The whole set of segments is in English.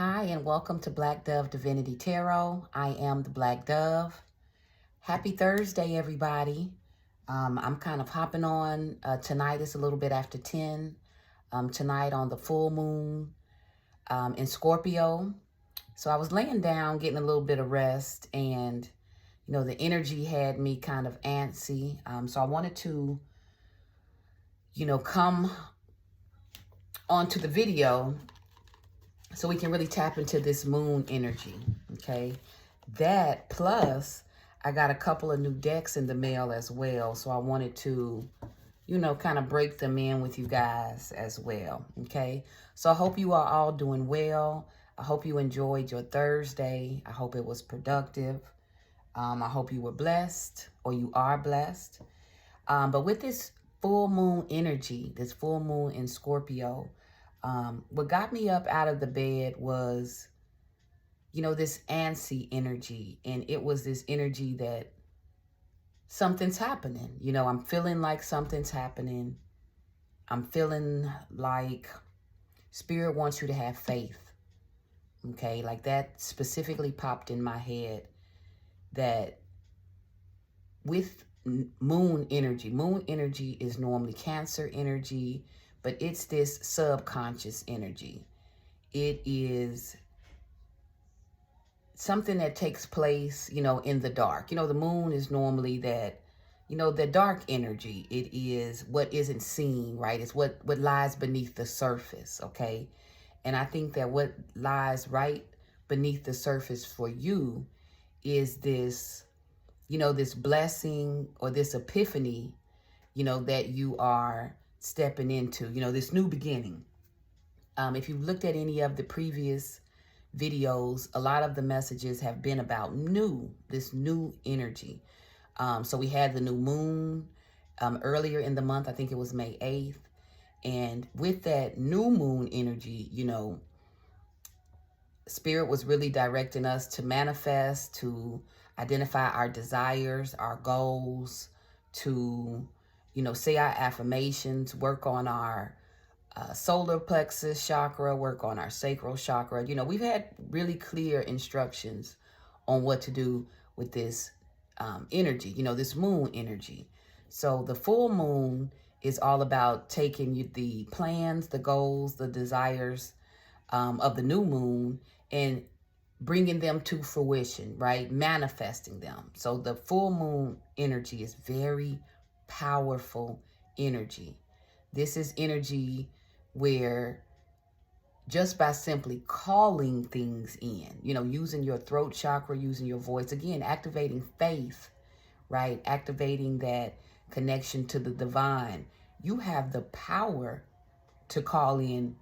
Hi, and welcome to Black Dove Divinity Tarot. I am the Black Dove. Happy Thursday, everybody. I'm kind of hopping on. Tonight is a little bit after 10. Tonight on the full moon in Scorpio. So I was laying down, getting a little bit of rest, and, the energy had me kind of antsy. So I wanted to, come onto the video so we can really tap into this moon energy, okay? That plus I got a couple of new decks in the mail as well. So I wanted to, kind of break them in with you guys as well, okay? So I hope you are all doing well. I hope you enjoyed your Thursday. I hope it was productive. I hope you were blessed or you are blessed. But with this full moon energy, this full moon in Scorpio, what got me up out of the bed was, this antsy energy. And it was this energy that something's happening. I'm feeling like something's happening. I'm feeling like Spirit wants you to have faith. Okay, like that specifically popped in my head that with moon energy is normally Cancer energy, but it's this subconscious energy. It is something that takes place, in the dark. The moon is normally that, the dark energy. It is what isn't seen, right? It's what lies beneath the surface, okay? And I think that what lies right beneath the surface for you is this, this blessing or this epiphany, that you are stepping into, this new beginning. If you've looked at any of the previous videos, a lot of the messages have been about this new energy. So we had the new moon earlier in the month. I think it was May 8th. And with that new moon energy, Spirit was really directing us to manifest, to identify our desires, our goals, to, say our affirmations, work on our solar plexus chakra, work on our sacral chakra. We've had really clear instructions on what to do with this energy, this moon energy. So the full moon is all about taking the plans, the goals, the desires of the new moon and bringing them to fruition, right? Manifesting them. So the full moon energy is very powerful energy. This is energy where just by simply calling things in, using your throat chakra, using your voice, again, activating faith, right? Activating that connection to the divine. You have the power to call in,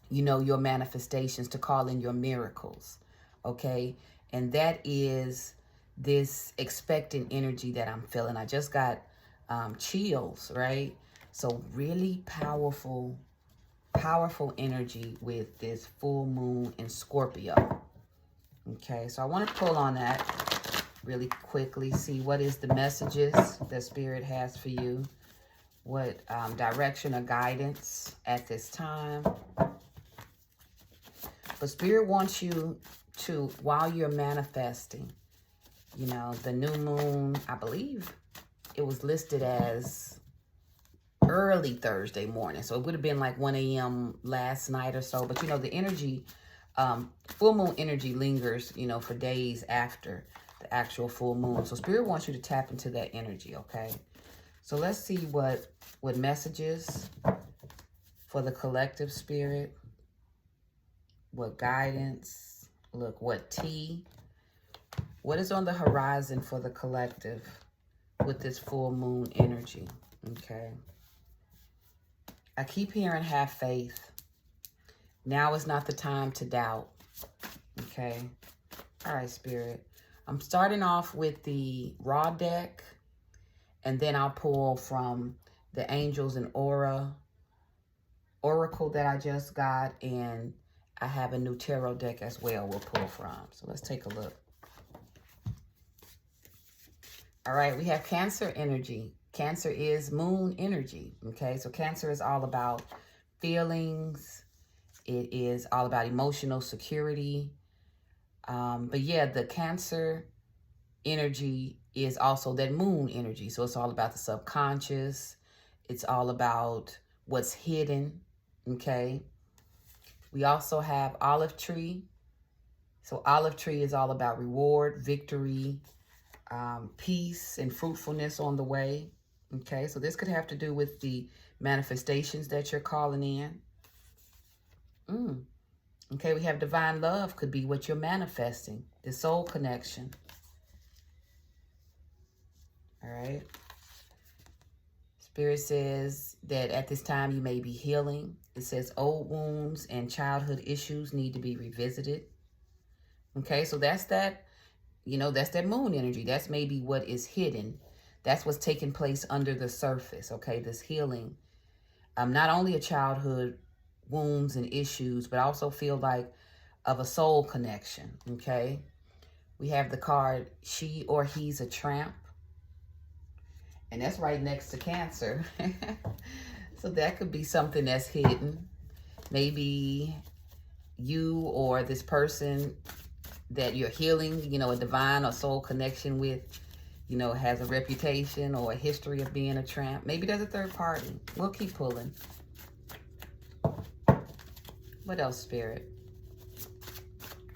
your manifestations, to call in your miracles, okay? And that is this expectant energy that I'm feeling. I just got chills, right? So really powerful energy with this full moon in Scorpio. Okay, so I want to pull on that really quickly, see what is the messages that Spirit has for you, what direction or guidance at this time. But Spirit wants you to, while you're manifesting, the new moon, I believe it was listed as early Thursday morning. So it would have been like 1 a.m. last night or so. But, the energy, full moon energy lingers, for days after the actual full moon. So Spirit wants you to tap into that energy, okay? So let's see what messages for the collective, Spirit. What guidance? Look, what tea? What is on the horizon for the collective with this full moon energy, okay? I keep hearing have faith. Now is not the time to doubt. Okay. All right, Spirit. I'm starting off with the raw deck, and then I'll pull from the Angels and Oracle that I just got, and I have a new tarot deck as well we'll pull from. So let's take a look. All right, we have Cancer energy. Cancer is moon energy, okay? So Cancer is all about feelings. It is all about emotional security. But yeah, the Cancer energy is also that moon energy. So it's all about the subconscious. It's all about what's hidden. Okay. We also have olive tree. So olive tree is all about reward, victory, peace, and fruitfulness on the way. Okay. So this could have to do with the manifestations that you're calling in. Okay. We have divine love could be what you're manifesting. The soul connection. All right. Spirit says that at this time you may be healing. It says old wounds and childhood issues need to be revisited. Okay, so that's that, that's that moon energy. That's maybe what is hidden. That's what's taking place under the surface, okay, this healing. Not only a childhood wounds and issues, but I also feel like of a soul connection, okay? We have the card, she or he's a tramp. And that's right next to Cancer. So that could be something that's hidden. Maybe you or this person that you're healing, a divine or soul connection with, has a reputation or a history of being a tramp. Maybe there's a third party. We'll keep pulling. What else, Spirit?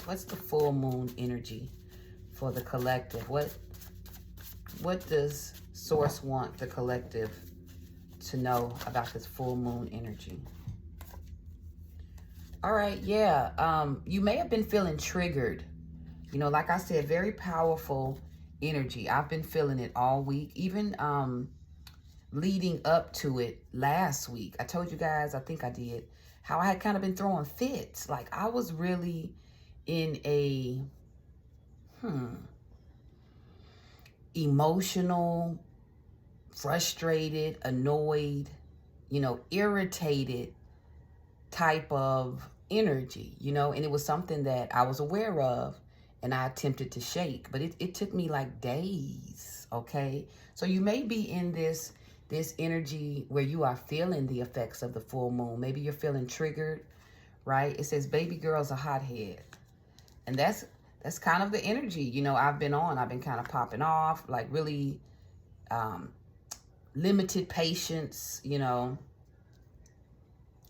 What's the full moon energy for the collective? What does Source want the collective to know about this full moon energy? All right, yeah. You may have been feeling triggered. Like I said, very powerful energy. I've been feeling it all week, even leading up to it last week. I told you guys, I think I did, how I had kind of been throwing fits. Like I was really in a emotional, frustrated, annoyed, irritated type of energy, and it was something that I was aware of and I attempted to shake, but it took me like days, okay? So you may be in this energy where you are feeling the effects of the full moon. Maybe you're feeling triggered, right? It says baby girl's a hothead. And that's kind of the energy, I've been kind of popping off, like really limited patience,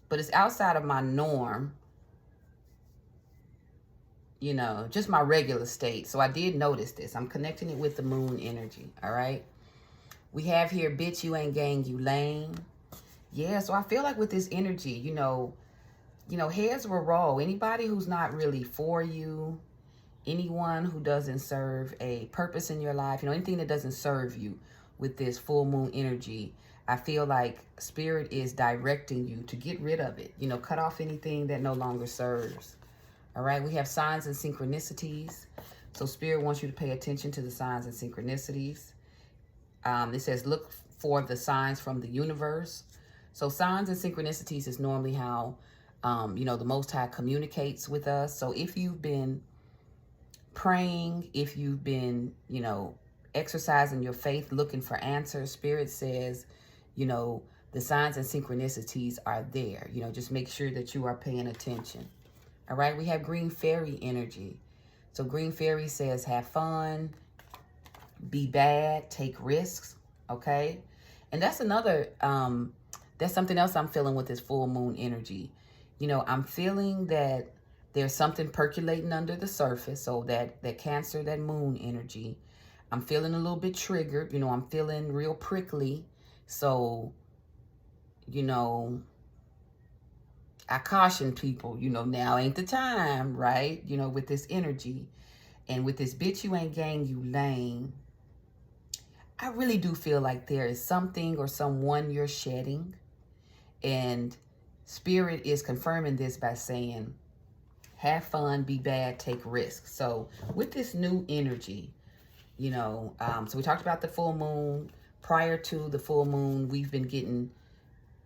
but it's outside of my norm, just my regular state. So I did notice this. I'm connecting it with the moon energy, all right? We have here, bitch, you ain't gang, you lame. Yeah, so I feel like with this energy, heads will roll. Anybody who's not really for you, anyone who doesn't serve a purpose in your life, anything that doesn't serve you with this full moon energy, I feel like Spirit is directing you to get rid of it. Cut off anything that no longer serves. All right, we have signs and synchronicities. So Spirit wants you to pay attention to the signs and synchronicities. It says look for the signs from the universe. So signs and synchronicities is normally how, the Most High communicates with us. So if you've been praying, if you've been, exercising your faith, looking for answers, Spirit says, the signs and synchronicities are there. Just make sure that you are paying attention. All right, we have green fairy energy. So green fairy says have fun, be bad, take risks, okay? And that's another, that's something else I'm feeling with this full moon energy. I'm feeling that there's something percolating under the surface. So that Cancer, that moon energy, I'm feeling a little bit triggered. I'm feeling real prickly. So, I caution people, now ain't the time, right? With this energy and with this bitch, you ain't gang, you lame. I really do feel like there is something or someone you're shedding. And Spirit is confirming this by saying, have fun, be bad, take risks. So with this new energy, so we talked about the full moon. Prior to the full moon, we've been getting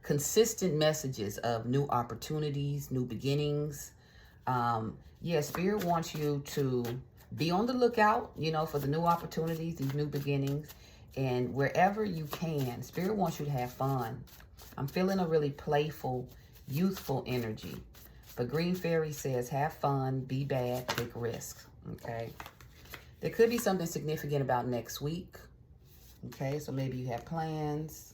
consistent messages of new opportunities, new beginnings. Yeah, Spirit wants you to be on the lookout, for the new opportunities, these new beginnings. And wherever you can, Spirit wants you to have fun. I'm feeling a really playful, youthful energy. But Green Fairy says, have fun, be bad, take risks, okay? There could be something significant about next week, okay? So maybe you have plans.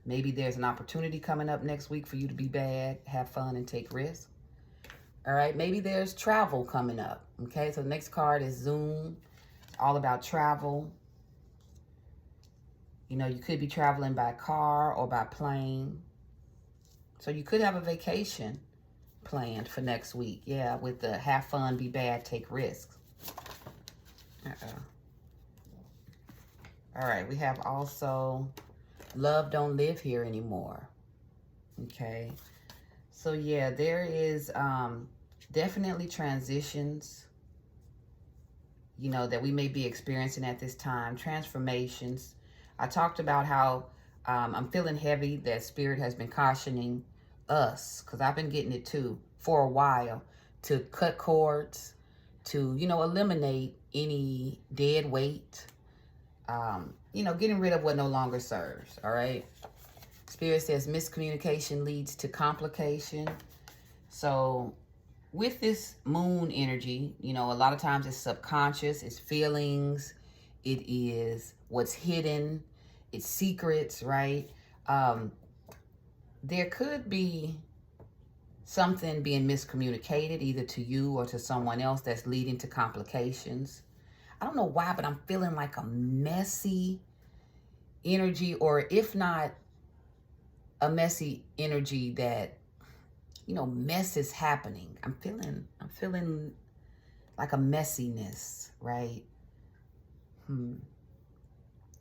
Maybe there's an opportunity coming up next week for you to be bad, have fun, and take risks. All right, maybe there's travel coming up, okay? So the next card is Zoom. It's all about travel. You know, you could be traveling by car or by plane. So you could have a vacation planned for next week. Yeah, with the have fun, be bad, take risks. All right, we have also love don't live here anymore. Okay. So yeah, there is definitely transitions, you know, that we may be experiencing at this time. Transformations. I talked about how I'm feeling heavy, that Spirit has been cautioning us, because I've been getting it too for a while, to cut cords, to, you know, eliminate any dead weight, you know, getting rid of what no longer serves, all right? Spirit says miscommunication leads to complication. So with this moon energy, you know, a lot of times it's subconscious, it's feelings, it is what's hidden, it's secrets, right? There could be something being miscommunicated either to you or to someone else that's leading to complications. I don't know why, but I'm feeling like a messy energy, or if not a messy energy, that, you know, mess is happening. I'm feeling like a messiness, right?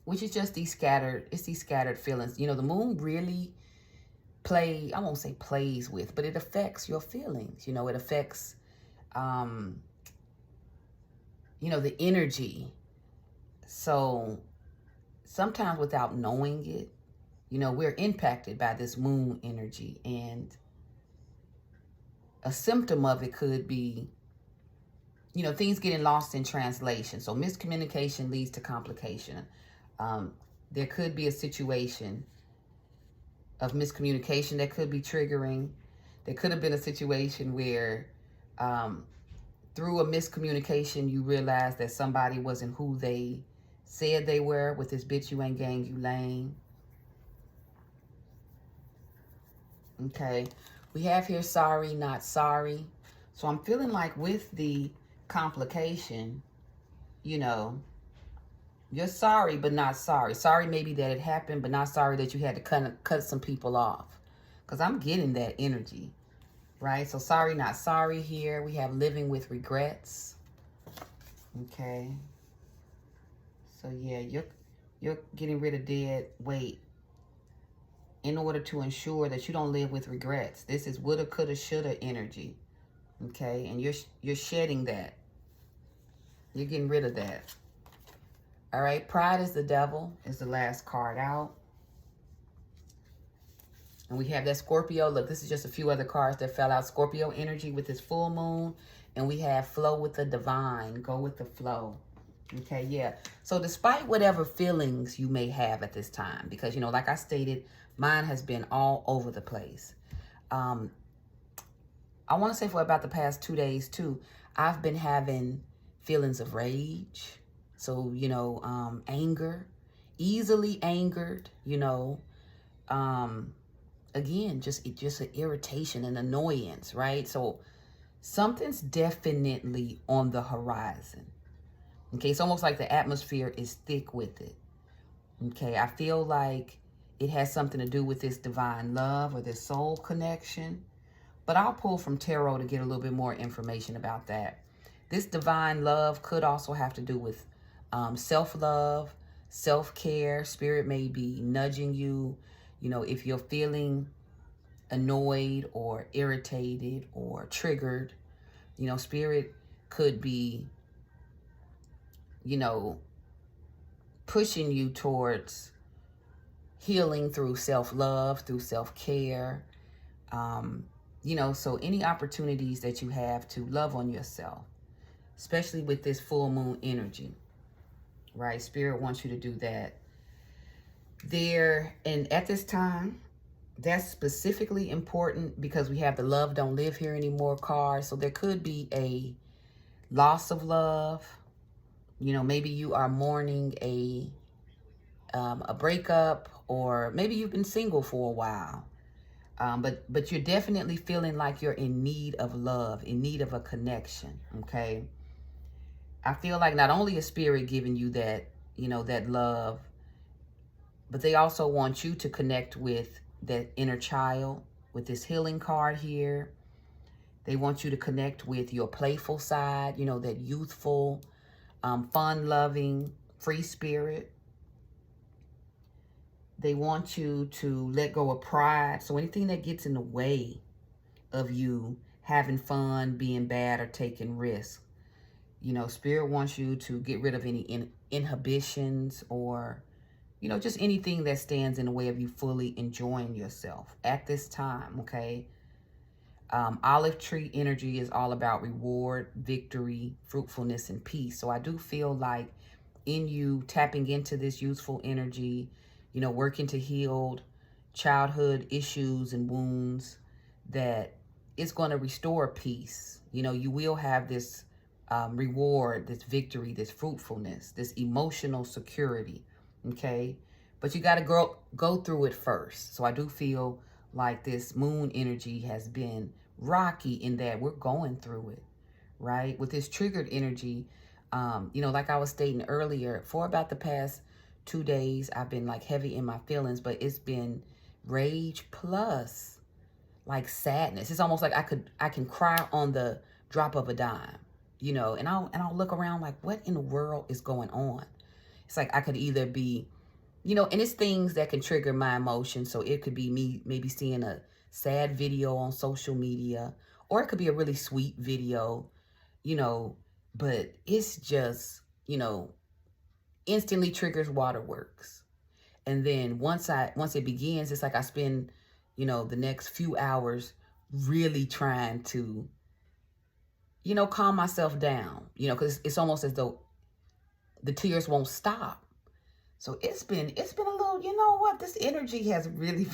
Which is just these scattered feelings. You know, the moon really I won't say plays with, but it affects your feelings. You know, it affects, you know, the energy. So sometimes without knowing it, you know, we're impacted by this moon energy, and a symptom of it could be, you know, things getting lost in translation. So miscommunication leads to complication. There could be a situation of miscommunication that could be triggering. There could have been a situation where through a miscommunication, you realize that somebody wasn't who they said they were with this bitch you ain't gang, you lame. Okay. We have here sorry, not sorry. So I'm feeling like with the complication, you know, you're sorry, but not sorry. Sorry maybe that it happened, but not sorry that you had to cut some people off. Because I'm getting that energy, right? So sorry, not sorry here. We have living with regrets. Okay. So yeah, you're getting rid of dead weight in order to ensure that you don't live with regrets. This is woulda, coulda, shoulda energy. Okay, and you're shedding that. You're getting rid of that. All right, pride is the devil is the last card out. And we have that Scorpio. Look, this is just a few other cards that fell out. Scorpio energy with this full moon. And we have flow with the divine. Go with the flow. Okay, yeah. So despite whatever feelings you may have at this time, because, you know, like I stated, mine has been all over the place. I want to say for about the past 2 days, too, I've been having feelings of rage. So, you know, anger, easily angered, you know, again, just an irritation and annoyance, right? So something's definitely on the horizon. Okay, it's almost like the atmosphere is thick with it. Okay, I feel like it has something to do with this divine love or this soul connection. But I'll pull from tarot to get a little bit more information about that. This divine love could also have to do with self-love, self-care. Spirit may be nudging you, you know, if you're feeling annoyed or irritated or triggered, you know, Spirit could be, you know, pushing you towards healing through self-love, through self-care. You know, so any opportunities that you have to love on yourself, especially with this full moon energy, right? Spirit wants you to do that. And at this time, That's specifically important because we have the love don't live here anymore card. So there could be a loss of love. You know, maybe you are mourning a breakup, or maybe you've been single for a while. But you're definitely feeling like you're in need of love, in need of a connection, okay? I feel like not only is Spirit giving you that, you know, that love, but they also want you to connect with that inner child with this healing card here. They want you to connect with your playful side, you know, that youthful, fun-loving, free spirit. They want you to let go of pride. So anything that gets in the way of you having fun, being bad, or taking risks. You know, Spirit wants you to get rid of any inhibitions, or, you know, just anything that stands in the way of you fully enjoying yourself at this time, okay? Olive tree energy is all about reward, victory, fruitfulness, and peace. So I do feel like in you tapping into this youthful energy, you know, working to heal childhood issues and wounds, that it's going to restore peace. You know, you will have this reward, this victory, this fruitfulness, this emotional security, okay? But you got to go through it first. So I do feel like this moon energy has been rocky in that we're going through it, right? With this triggered energy, you know, like I was stating earlier, for about the past 2 days, I've been like heavy in my feelings, but it's been rage plus like sadness. It's almost like I can cry on the drop of a dime, you know, and I'll look around like, what in the world is going on? It's like I could either be, you know, and it's things that can trigger my emotions. So it could be me maybe seeing a sad video on social media, or it could be a really sweet video, you know, but it's just, you know, instantly triggers waterworks. And then once it begins, it's like I spend, you know, the next few hours really trying to, you know, calm myself down, you know, because it's almost as though the tears won't stop. So it's been a little, you know what, this energy has really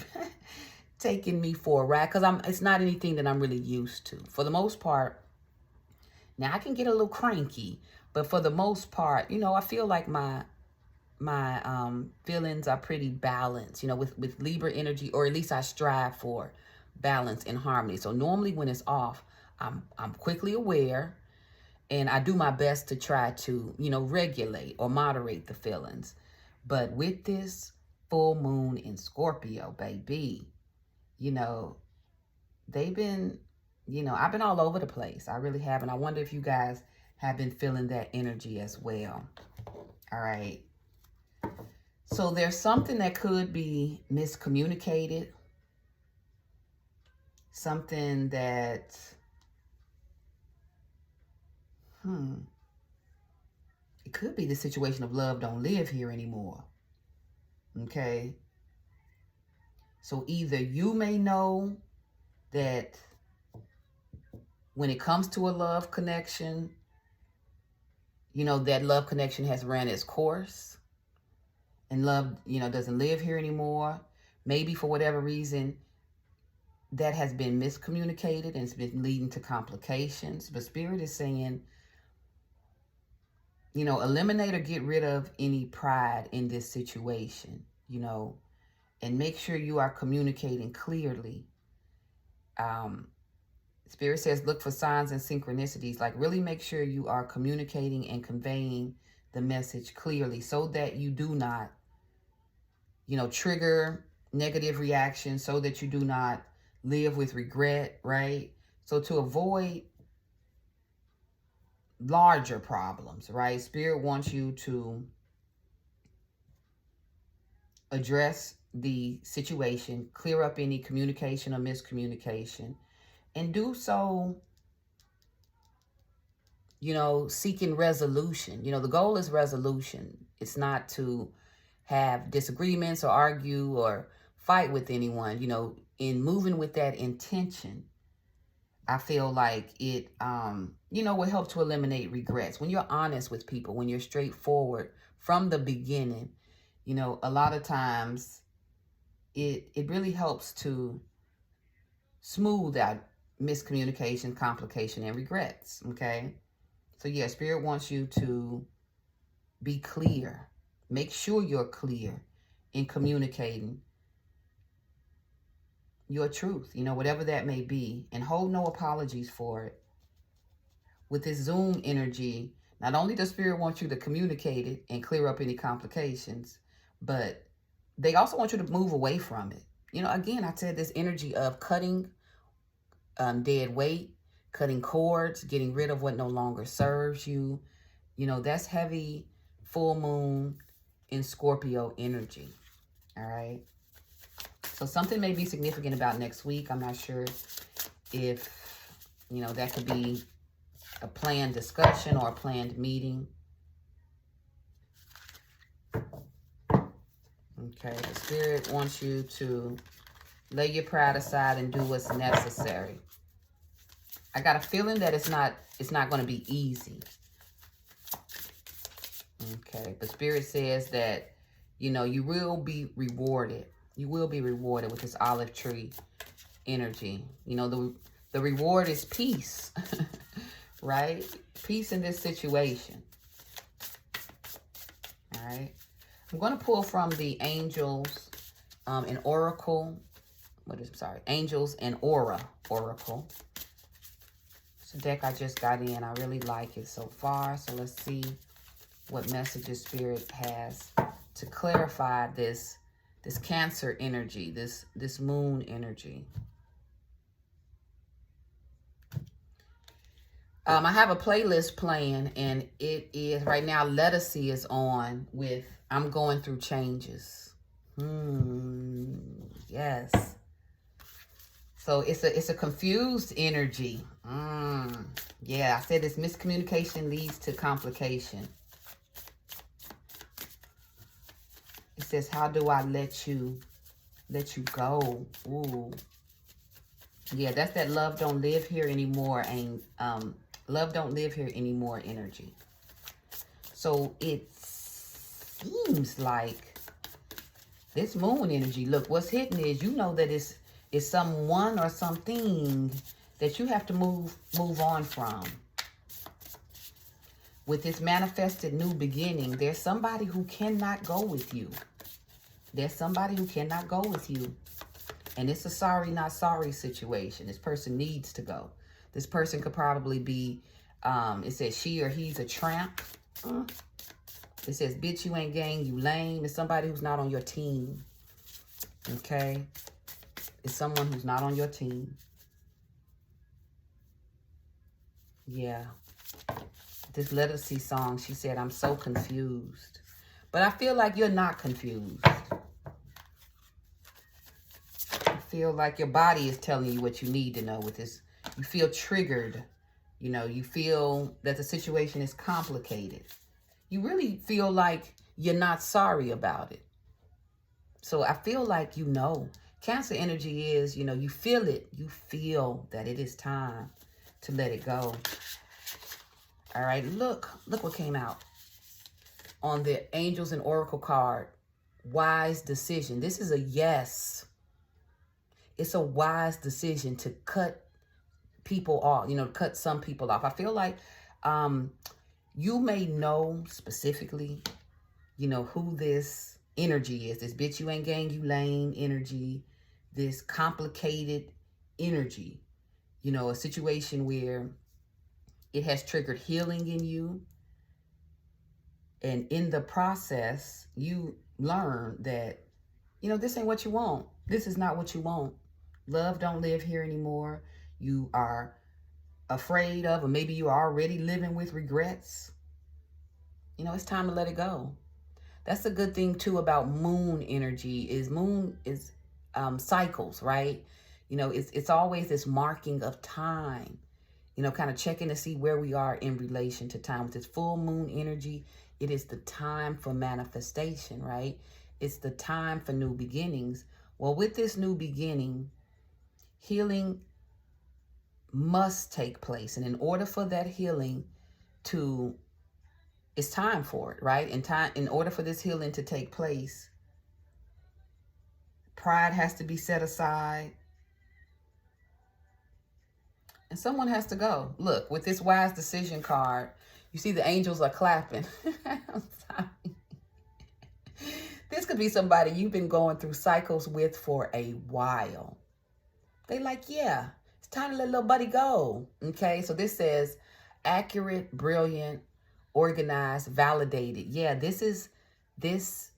taken me for a ride, because it's not anything that I'm really used to. For the most part, now I can get a little cranky, but for the most part, you know, I feel like my feelings are pretty balanced, you know, with Libra energy, or at least I strive for balance and harmony. So normally when it's off, I'm quickly aware, and I do my best to try to, you know, regulate or moderate the feelings. But with this full moon in Scorpio, baby, you know, they've been, you know, I've been all over the place. I really have. And I wonder if you guys have been feeling that energy as well. All right. So there's something that could be miscommunicated. Something that, it could be the situation of love don't live here anymore. Okay. So either you may know that when it comes to a love connection, you know, that love connection has ran its course and love, you know, doesn't live here anymore. Maybe for whatever reason, that has been miscommunicated and it's been leading to complications. But Spirit is saying, you know, eliminate or get rid of any pride in this situation, you know, and make sure you are communicating clearly. Spirit says, look for signs and synchronicities. Like, really make sure you are communicating and conveying the message clearly, so that you do not, you know, trigger negative reactions, so that you do not live with regret, right? So to avoid larger problems, right? Spirit wants you to address the situation, clear up any communication or miscommunication, and do so, you know, seeking resolution. You know, the goal is resolution. It's not to have disagreements or argue or fight with anyone. You know, in moving with that intention, I feel like it, you know, will help to eliminate regrets. When you're honest with people, when you're straightforward from the beginning, you know, a lot of times it really helps to smooth out miscommunication, complication, and regrets. Okay. So yeah, Spirit wants you to be clear. Make sure you're clear in communicating your truth, whatever that may be, and hold no apologies for it. With this Zoom energy, not only does Spirit want you to communicate it and clear up any complications, but they also want you to move away from it. Again, I said this energy of cutting dead weight, cutting cords, getting rid of what no longer serves you. That's heavy full moon in Scorpio energy. All right. So something may be significant about next week. I'm not sure if, that could be a planned discussion or a planned meeting. Okay. The Spirit wants you to lay your pride aside and do what's necessary. I got a feeling that it's not going to be easy. Okay. The Spirit says that, you will be rewarded. You will be rewarded with this olive tree energy. The reward is peace, right? Peace in this situation. All right. I'm going to pull from the Angels and Oracle. Angels and Aura Oracle. It's a deck I just got in. I really like it so far. So let's see what messages Spirit has to clarify this Cancer energy, this moon energy. I have a playlist playing, and it is right now. Lettucey is on with "I'm Going Through Changes." Yes. So it's a confused energy. Yeah, I said this miscommunication leads to complication. It says, how do I let you go? Ooh. Yeah, that's that love don't live here anymore. And love don't live here anymore energy. So it seems like this moon energy, look, what's hitting is, that it's someone or something that you have to move on from. With this manifested new beginning, there's somebody who cannot go with you. There's somebody who cannot go with you. And it's a sorry, not sorry situation. This person needs to go. This person could probably be, it says she or he's a tramp. It says, bitch, you ain't gang, you lame. It's somebody who's not on your team. Okay? It's someone who's not on your team. Yeah. This Lettucey song, she said, I'm so confused. But I feel like you're not confused. I feel like your body is telling you what you need to know with this. You feel triggered. You feel that the situation is complicated. You really feel like you're not sorry about it. So I feel like Cancer energy is, you feel it. You feel that it is time to let it go. All right, look what came out on the Angels and Oracle card. Wise decision. This is a yes. It's a wise decision to cut people off, cut some people off. I feel like you may know specifically, who this energy is. This bitch, you ain't gang, you lame energy. This complicated energy. A situation where it has triggered healing in you. And in the process, you learn that, this ain't what you want. This is not what you want. Love don't live here anymore. You are afraid of, or maybe you are already living with regrets. It's time to let it go. That's the good thing, too, about moon energy is moon is cycles, right? It's always this marking of time. Kind of checking to see where we are in relation to time. With this full moon energy, it is the time for manifestation, right? It's the time for new beginnings. Well, with this new beginning, healing must take place. And in order for that healing it's time for it, right? In order for this healing to take place, Pride has to be set aside. And someone has to go. Look, with this wise decision card, you see the angels are clapping. I'm sorry. This could be somebody you've been going through cycles with for a while. They like, yeah, it's time to let little buddy go. Okay, so this says accurate, brilliant, organized, validated. Yeah, this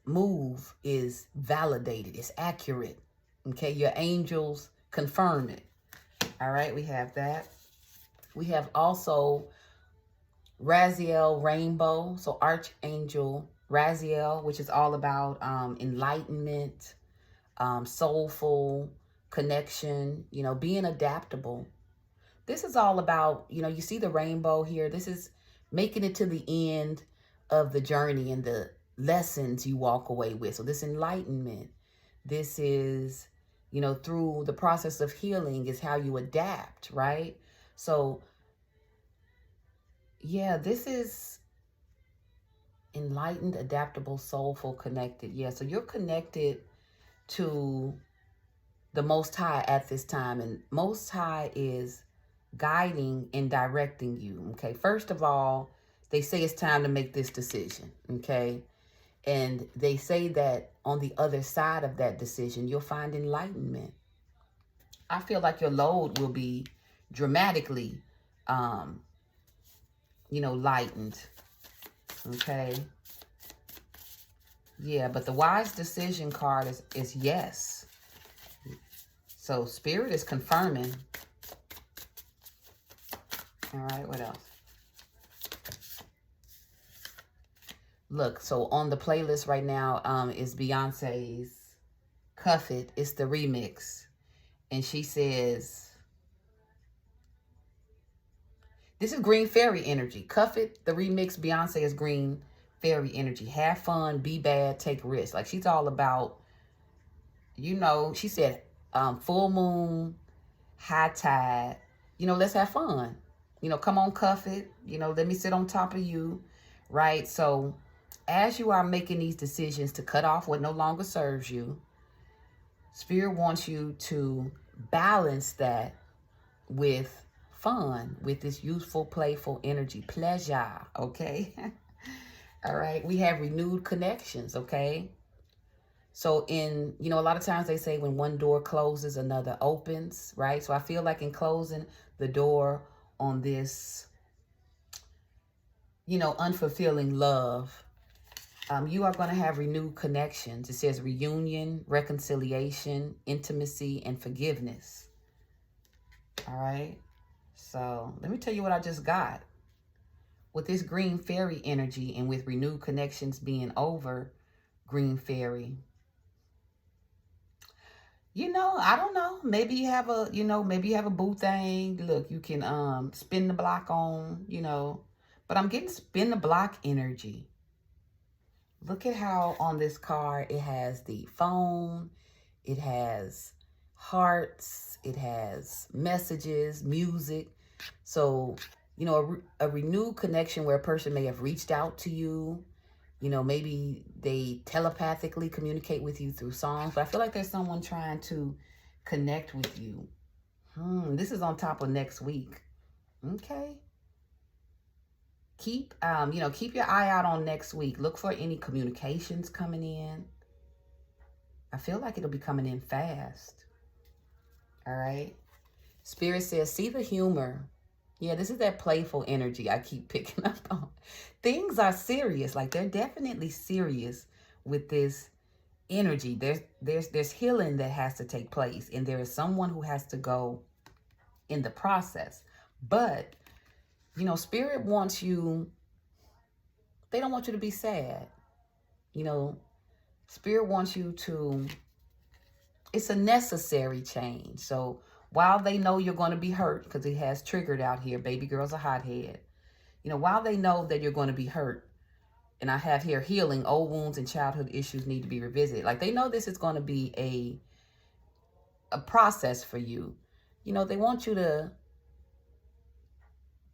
move is validated. It's accurate. Okay, your angels confirm it. All right, we have that. We have also Raziel Rainbow. So Archangel Raziel, which is all about enlightenment, soulful connection, being adaptable. This is all about, you see the rainbow here. This is making it to the end of the journey and the lessons you walk away with. So this enlightenment, this is, through the process of healing is how you adapt, right? So, yeah, this is enlightened, adaptable, soulful, connected. Yeah, so you're connected to the Most High at this time. And Most High is guiding and directing you, okay? First of all, they say it's time to make this decision, okay? And they say that on the other side of that decision, you'll find enlightenment. I feel like your load will be dramatically, lightened, okay? Yeah, but the wise decision card is yes. So Spirit is confirming. All right, what else? Look, so on the playlist right now is Beyonce's Cuff It. It's the remix. And she says, this is Green Fairy energy. Cuff It, the remix, Beyonce is Green Fairy energy. Have fun, be bad, take risks. Like she's all about, she said full moon, high tide. Let's have fun. Come on, cuff it. Let me sit on top of you, right? So as you are making these decisions to cut off what no longer serves you, Spirit wants you to balance that with fun, with this youthful, playful energy, pleasure, okay? All right, we have renewed connections, okay? So a lot of times they say when one door closes, another opens, right? So I feel like in closing the door on this, unfulfilling love, you are going to have renewed connections. It says reunion, reconciliation, intimacy, and forgiveness. All right. So let me tell you what I just got. With this Green Fairy energy and with renewed connections being over Green Fairy, I don't know. Maybe you have a boo thing. Look, you can spin the block on, but I'm getting spin the block energy. Look at how on this card it has the phone, it has hearts, it has messages, music. So, a renewed connection where a person may have reached out to you. Maybe they telepathically communicate with you through songs. But I feel like there's someone trying to connect with you. This is on top of next week. Okay. Keep your eye out on next week. Look for any communications coming in. I feel like it'll be coming in fast. All right. Spirit says, see the humor. Yeah, this is that playful energy I keep picking up on. Things are serious. Like they're definitely serious with this energy. There's healing that has to take place. And there is someone who has to go in the process. But Spirit wants you, they don't want you to be sad. Spirit wants you to, it's a necessary change. So while they know you're going to be hurt, because it has triggered out here, baby girl's a hothead. While they know that you're going to be hurt, and I have here healing, old wounds and childhood issues need to be revisited. Like they know this is going to be a process for you. They want you to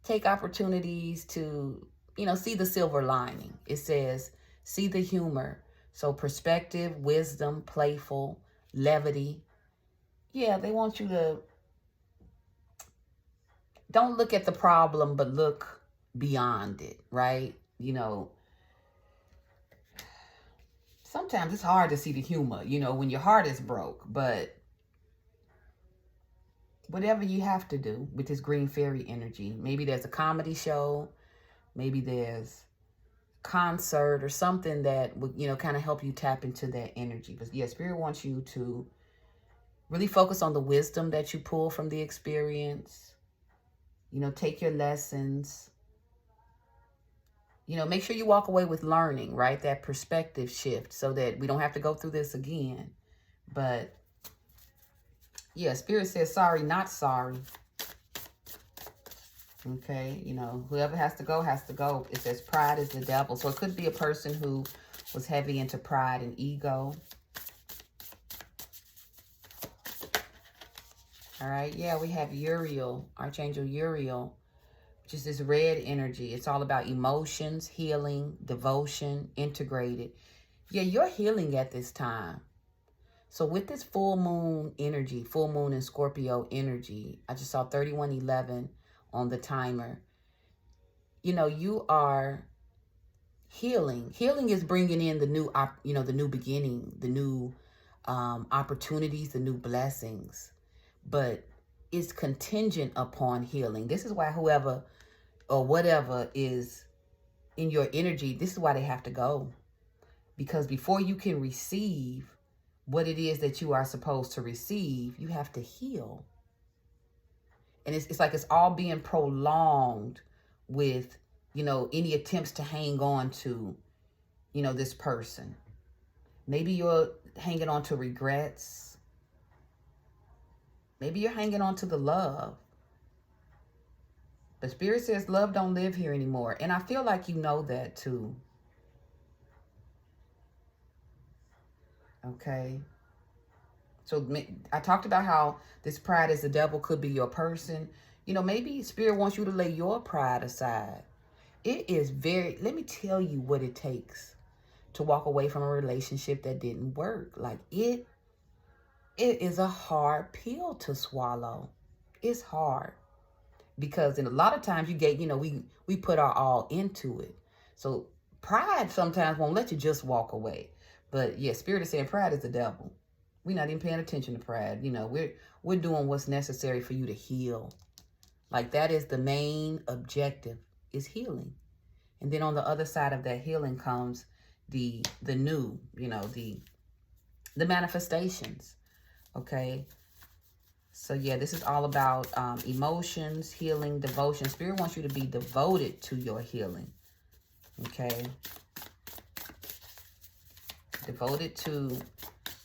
take opportunities to, see the silver lining. It says, see the humor. So perspective, wisdom, playful, levity. Yeah, they want you to don't look at the problem, but look beyond it, right? Sometimes it's hard to see the humor, when your heart is broke, but whatever you have to do with this green fairy energy, maybe there's a comedy show, maybe there's a concert or something that would, kind of help you tap into that energy. But yeah, Spirit wants you to really focus on the wisdom that you pull from the experience. Take your lessons. Make sure you walk away with learning, right? That perspective shift so that we don't have to go through this again. But yeah, Spirit says sorry, not sorry. Okay, whoever has to go, has to go. It says pride is the devil. So it could be a person who was heavy into pride and ego. All right, yeah, we have Uriel, Archangel Uriel, which is this red energy. It's all about emotions, healing, devotion, integrated. Yeah, you're healing at this time. So with this full moon energy, full moon and Scorpio energy, I just saw 3111 on the timer. You are healing. Healing is bringing in the new, the new beginning, the new opportunities, the new blessings. But it's contingent upon healing. This is why whoever or whatever is in your energy, this is why they have to go. Because before you can receive what it is that you are supposed to receive, you have to heal. And it's like it's all being prolonged with, any attempts to hang on to, this person. Maybe you're hanging on to regrets. Maybe you're hanging on to the love. But Spirit says love don't live here anymore. And I feel like you know that too. Okay. So I talked about how this pride is the devil could be your person. Maybe Spirit wants you to lay your pride aside. It is let me tell you what it takes to walk away from a relationship that didn't work. Like it is a hard pill to swallow. It's hard because in a lot of times you get, we put our all into it. So pride sometimes won't let you just walk away. But yeah, Spirit is saying pride is the devil. We're not even paying attention to pride. We're doing what's necessary for you to heal. Like that is the main objective, is healing. And then on the other side of that healing comes the new, the manifestations. Okay. So yeah, this is all about emotions, healing, devotion. Spirit wants you to be devoted to your healing. Okay. Devoted to,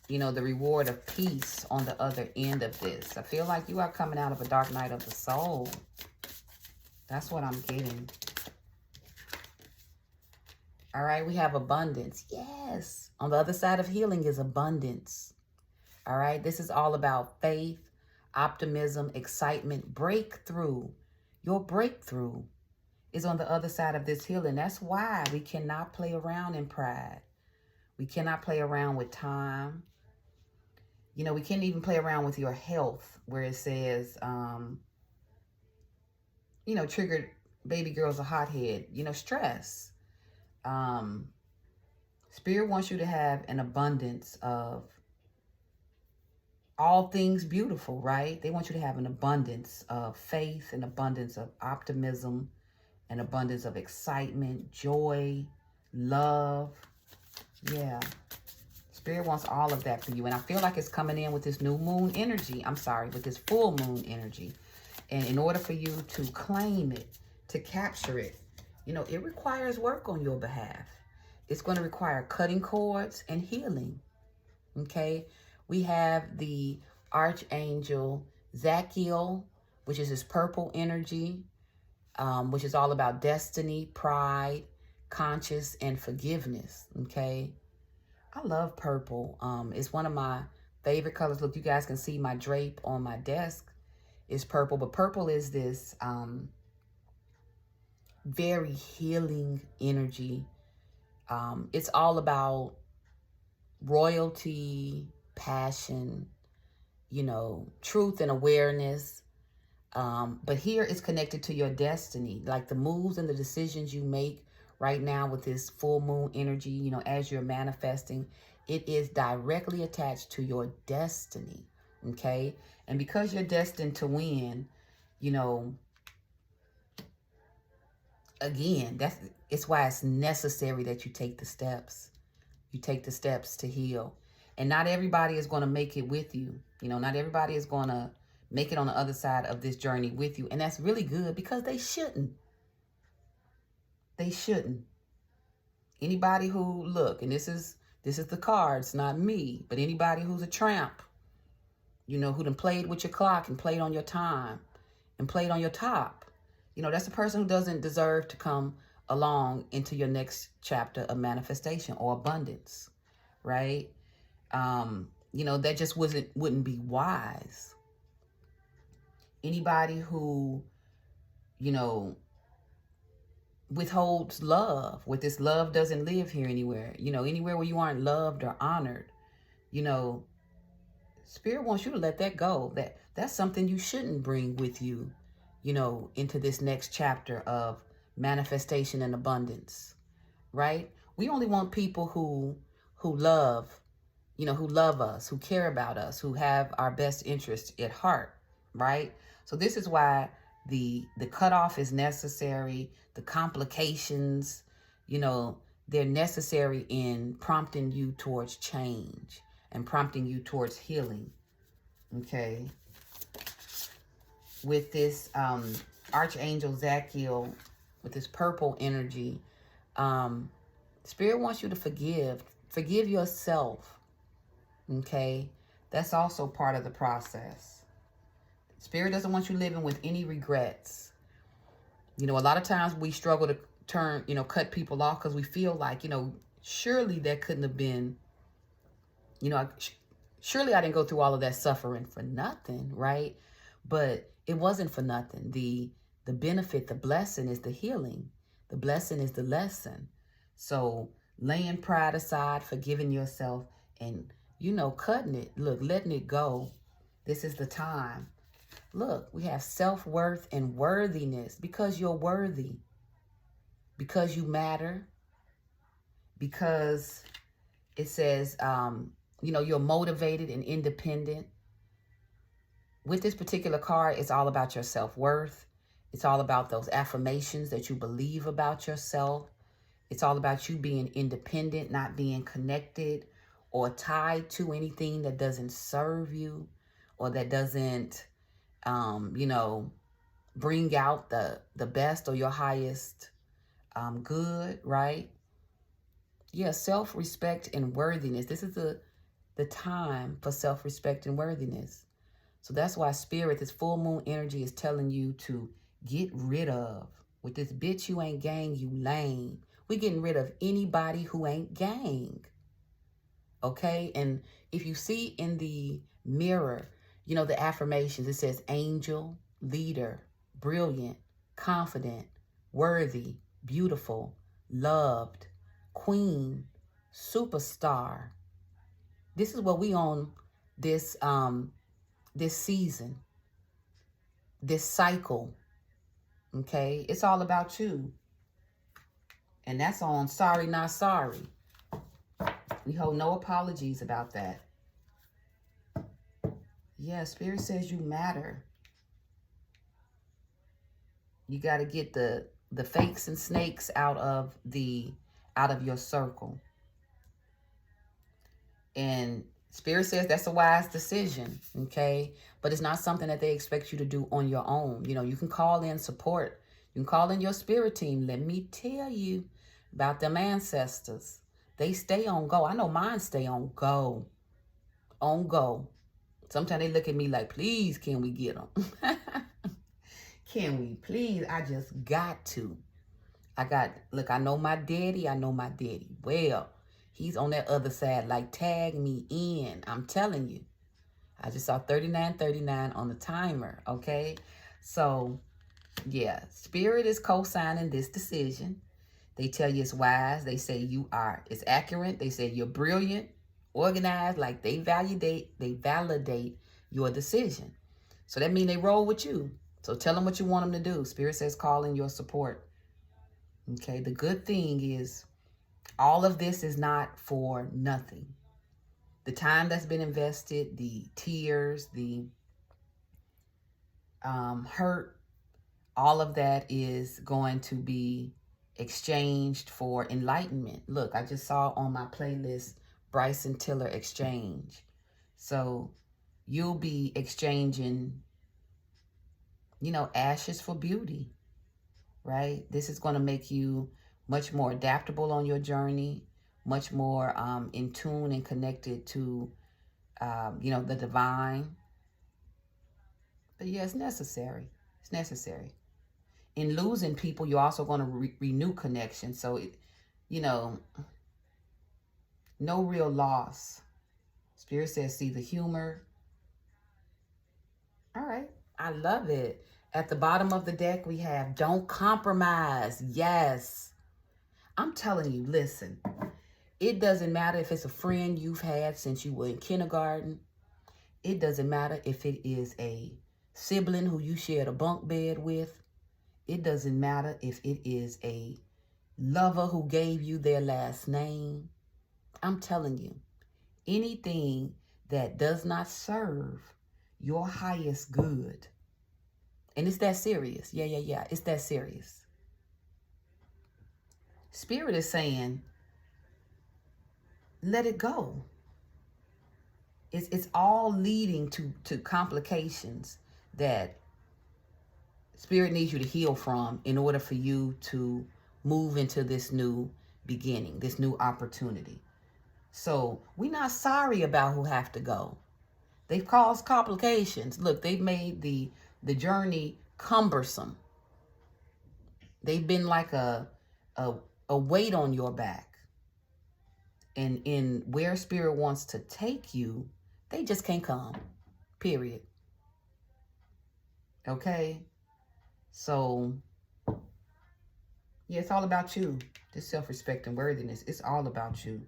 the reward of peace on the other end of this. I feel like you are coming out of a dark night of the soul. That's what I'm getting. All right, we have abundance. Yes. On the other side of healing is abundance. All right, this is all about faith, optimism, excitement, breakthrough. Your breakthrough is on the other side of this healing. That's why we cannot play around in pride. We cannot play around with time. We can't even play around with your health, where it says, triggered baby girl's a hothead, stress. Spirit wants you to have an abundance of all things beautiful, right? They want you to have an abundance of faith, an abundance of optimism, an abundance of excitement, joy, love. Yeah. Spirit wants all of that for you. And I feel like it's coming in with this new moon energy. With this full moon energy. And in order for you to claim it, to capture it, it requires work on your behalf. It's going to require cutting cords and healing. Okay. We have the Archangel Zachiel, which is his purple energy, which is all about destiny, pride, conscience, and forgiveness. Okay. I love purple. It's one of my favorite colors. Look, you guys can see my drape on my desk is purple, but purple is this very healing energy. It's all about royalty, passion, truth and awareness. But here it's connected to your destiny, like the moves and the decisions you make right now with this full moon energy, as you're manifesting, it is directly attached to your destiny. Okay. And because you're destined to win, again, it's why it's necessary that you take the steps. You take the steps to heal. And not everybody is going to make it with you. Not everybody is going to make it on the other side of this journey with you. And that's really good, because they shouldn't. They shouldn't. Anybody who, look, and this is the cards, not me, but anybody who's a tramp, who done played with your clock and played on your time and played on your top, that's a person who doesn't deserve to come along into your next chapter of manifestation or abundance, right? That just wouldn't be wise. Anybody who, withholds love, with this love doesn't live here anywhere, anywhere where you aren't loved or honored, Spirit wants you to let that go. That's something you shouldn't bring with you, into this next chapter of manifestation and abundance, right? We only want people who love, who love us, who care about us, who have our best interest at heart, right? So this is why the cutoff is necessary. The complications, they're necessary in prompting you towards change and prompting you towards healing. Okay. With this Archangel Zachiel, with this purple energy, Spirit wants you to forgive yourself. Okay. That's also part of the process. Spirit doesn't want you living with any regrets. A lot of times we struggle to cut people off because we feel like, surely that couldn't have been, surely I didn't go through all of that suffering for nothing, right? But it wasn't for nothing. The benefit, the blessing is the healing. The blessing is the lesson. So laying pride aside, forgiving yourself, and, cutting it, look, letting it go. This is the time. Look, we have self-worth and worthiness, because you're worthy, because you matter, because it says, you're motivated and independent. With this particular card, it's all about your self-worth. It's all about those affirmations that you believe about yourself. It's all about you being independent, not being connected or tied to anything that doesn't serve you or that doesn't bring out the best or your highest good, right? Yeah, self-respect and worthiness. This is the time for self-respect and worthiness. So that's why Spirit, this full moon energy, is telling you to get rid of. With this bitch you ain't gang, you lame. We're getting rid of anybody who ain't gang. Okay? And if you see in the mirror, the affirmations, it says angel, leader, brilliant, confident, worthy, beautiful, loved, queen, superstar. This is what we on this season, this cycle. Okay? It's all about you. And that's on Sorry Not Sorry. We hold no apologies about that. Yeah, Spirit says you matter. You got to get the fakes and snakes out of your circle. And Spirit says that's a wise decision, okay? But it's not something that they expect you to do on your own. You can call in support. You can call in your spirit team. Let me tell you about them ancestors. They stay on go. I know mine stay on go. On go. Sometimes they look at me like, please, can we get them? Can we, please? I just got to. Look, I know my daddy. Well, he's on that other side, like, tag me in. I'm telling you. I just saw 3939 on the timer, okay? So, yeah, Spirit is co-signing this decision. They tell you it's wise. They say it's accurate. They say you're brilliant, organized, like they validate your decision. So that means they roll with you. So tell them what you want them to do. Spirit says call in your support. Okay, the good thing is all of this is not for nothing. The time that's been invested, the tears, the hurt, all of that is going to be exchanged for enlightenment. Look, I just saw on my playlist Bryson Tiller Exchange. So you'll be exchanging, ashes for beauty, right? This is going to make you much more adaptable on your journey, much more in tune and connected to, the divine. But yeah, it's necessary. It's necessary. In losing people, you're also going to renew connection. So, no real loss. Spirit says, see the humor. All right. I love it. At the bottom of the deck, we have don't compromise. Yes. I'm telling you, listen, it doesn't matter if it's a friend you've had since you were in kindergarten. It doesn't matter if it is a sibling who you shared a bunk bed with. It doesn't matter if it is a lover who gave you their last name. I'm telling you, anything that does not serve your highest good, and it's that serious. Yeah. It's that serious. Spirit is saying, let it go. It's all leading to complications that Spirit needs you to heal from in order for you to move into this new beginning, this new opportunity. So we're not sorry about who have to go. They've caused complications. Look, they've made the journey cumbersome. They've been like a weight on your back. And in where Spirit wants to take you, they just can't come. Period. Okay? So, yeah, it's all about you. This self-respect and worthiness. It's all about you.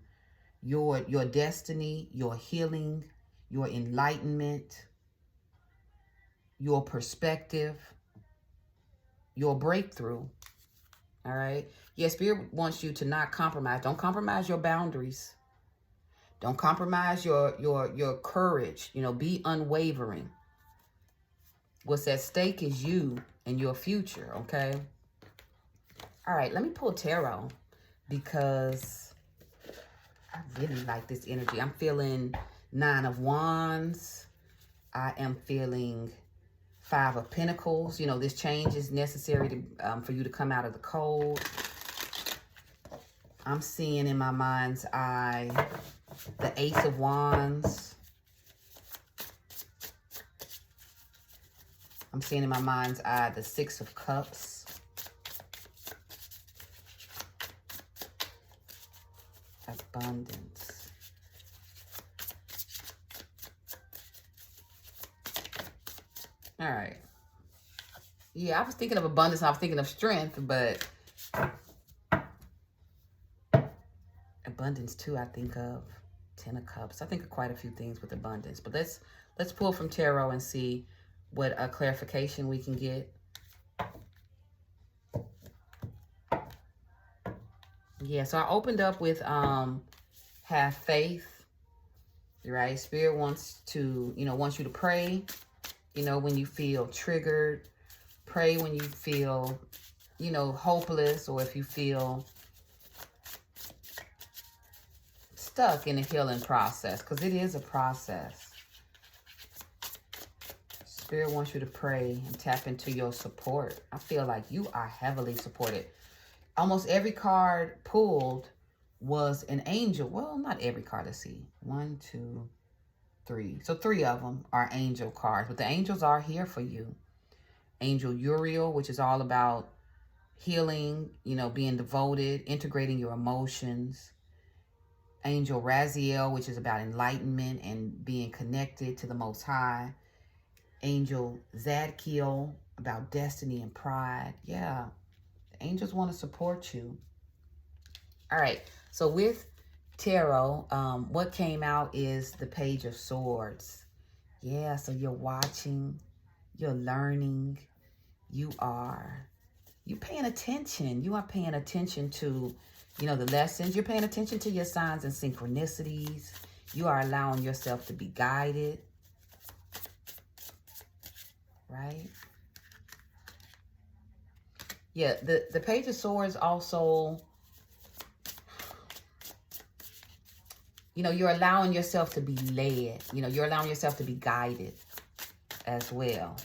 Your destiny, your healing, your enlightenment, your perspective, your breakthrough. All right? Yes, Spirit wants you to not compromise. Don't compromise your boundaries. Don't compromise your courage. Be unwavering. What's at stake is you and your future, okay? All right, let me pull tarot because I really like this energy. I'm feeling 9 of Wands. I am feeling 5 of Pentacles. This change is necessary for you to come out of the cold. I'm seeing in my mind's eye the Ace of Wands. I'm seeing in my mind's eye the 6 of Cups. Abundance. All right. Yeah, I was thinking of abundance. I was thinking of strength, but abundance too, I think of 10 of Cups. I think of quite a few things with abundance. But let's pull from tarot and see what clarification we can get. Yeah, so I opened up with have faith, right? Spirit wants you to pray, when you feel triggered. Pray when you feel, hopeless, or if you feel stuck in the healing process, because it is a process. Spirit wants you to pray and tap into your support. I feel like you are heavily supported. Almost every card pulled was an angel. Well, not every card. Let's see. 1, 2, 3. So 3 of them are angel cards. But the angels are here for you. Angel Uriel, which is all about healing, being devoted, integrating your emotions. Angel Raziel, which is about enlightenment and being connected to the Most High. Angel Zadkiel, about destiny and pride. Yeah. Angels want to support you. All right. So with tarot, what came out is the Page of Swords. Yeah, so you're watching, you're learning, you paying attention. You are paying attention to, the lessons. You're paying attention to your signs and synchronicities. You are allowing yourself to be guided. Right? Yeah, the Page of Swords also, you're allowing yourself to be led. You're allowing yourself to be guided as well.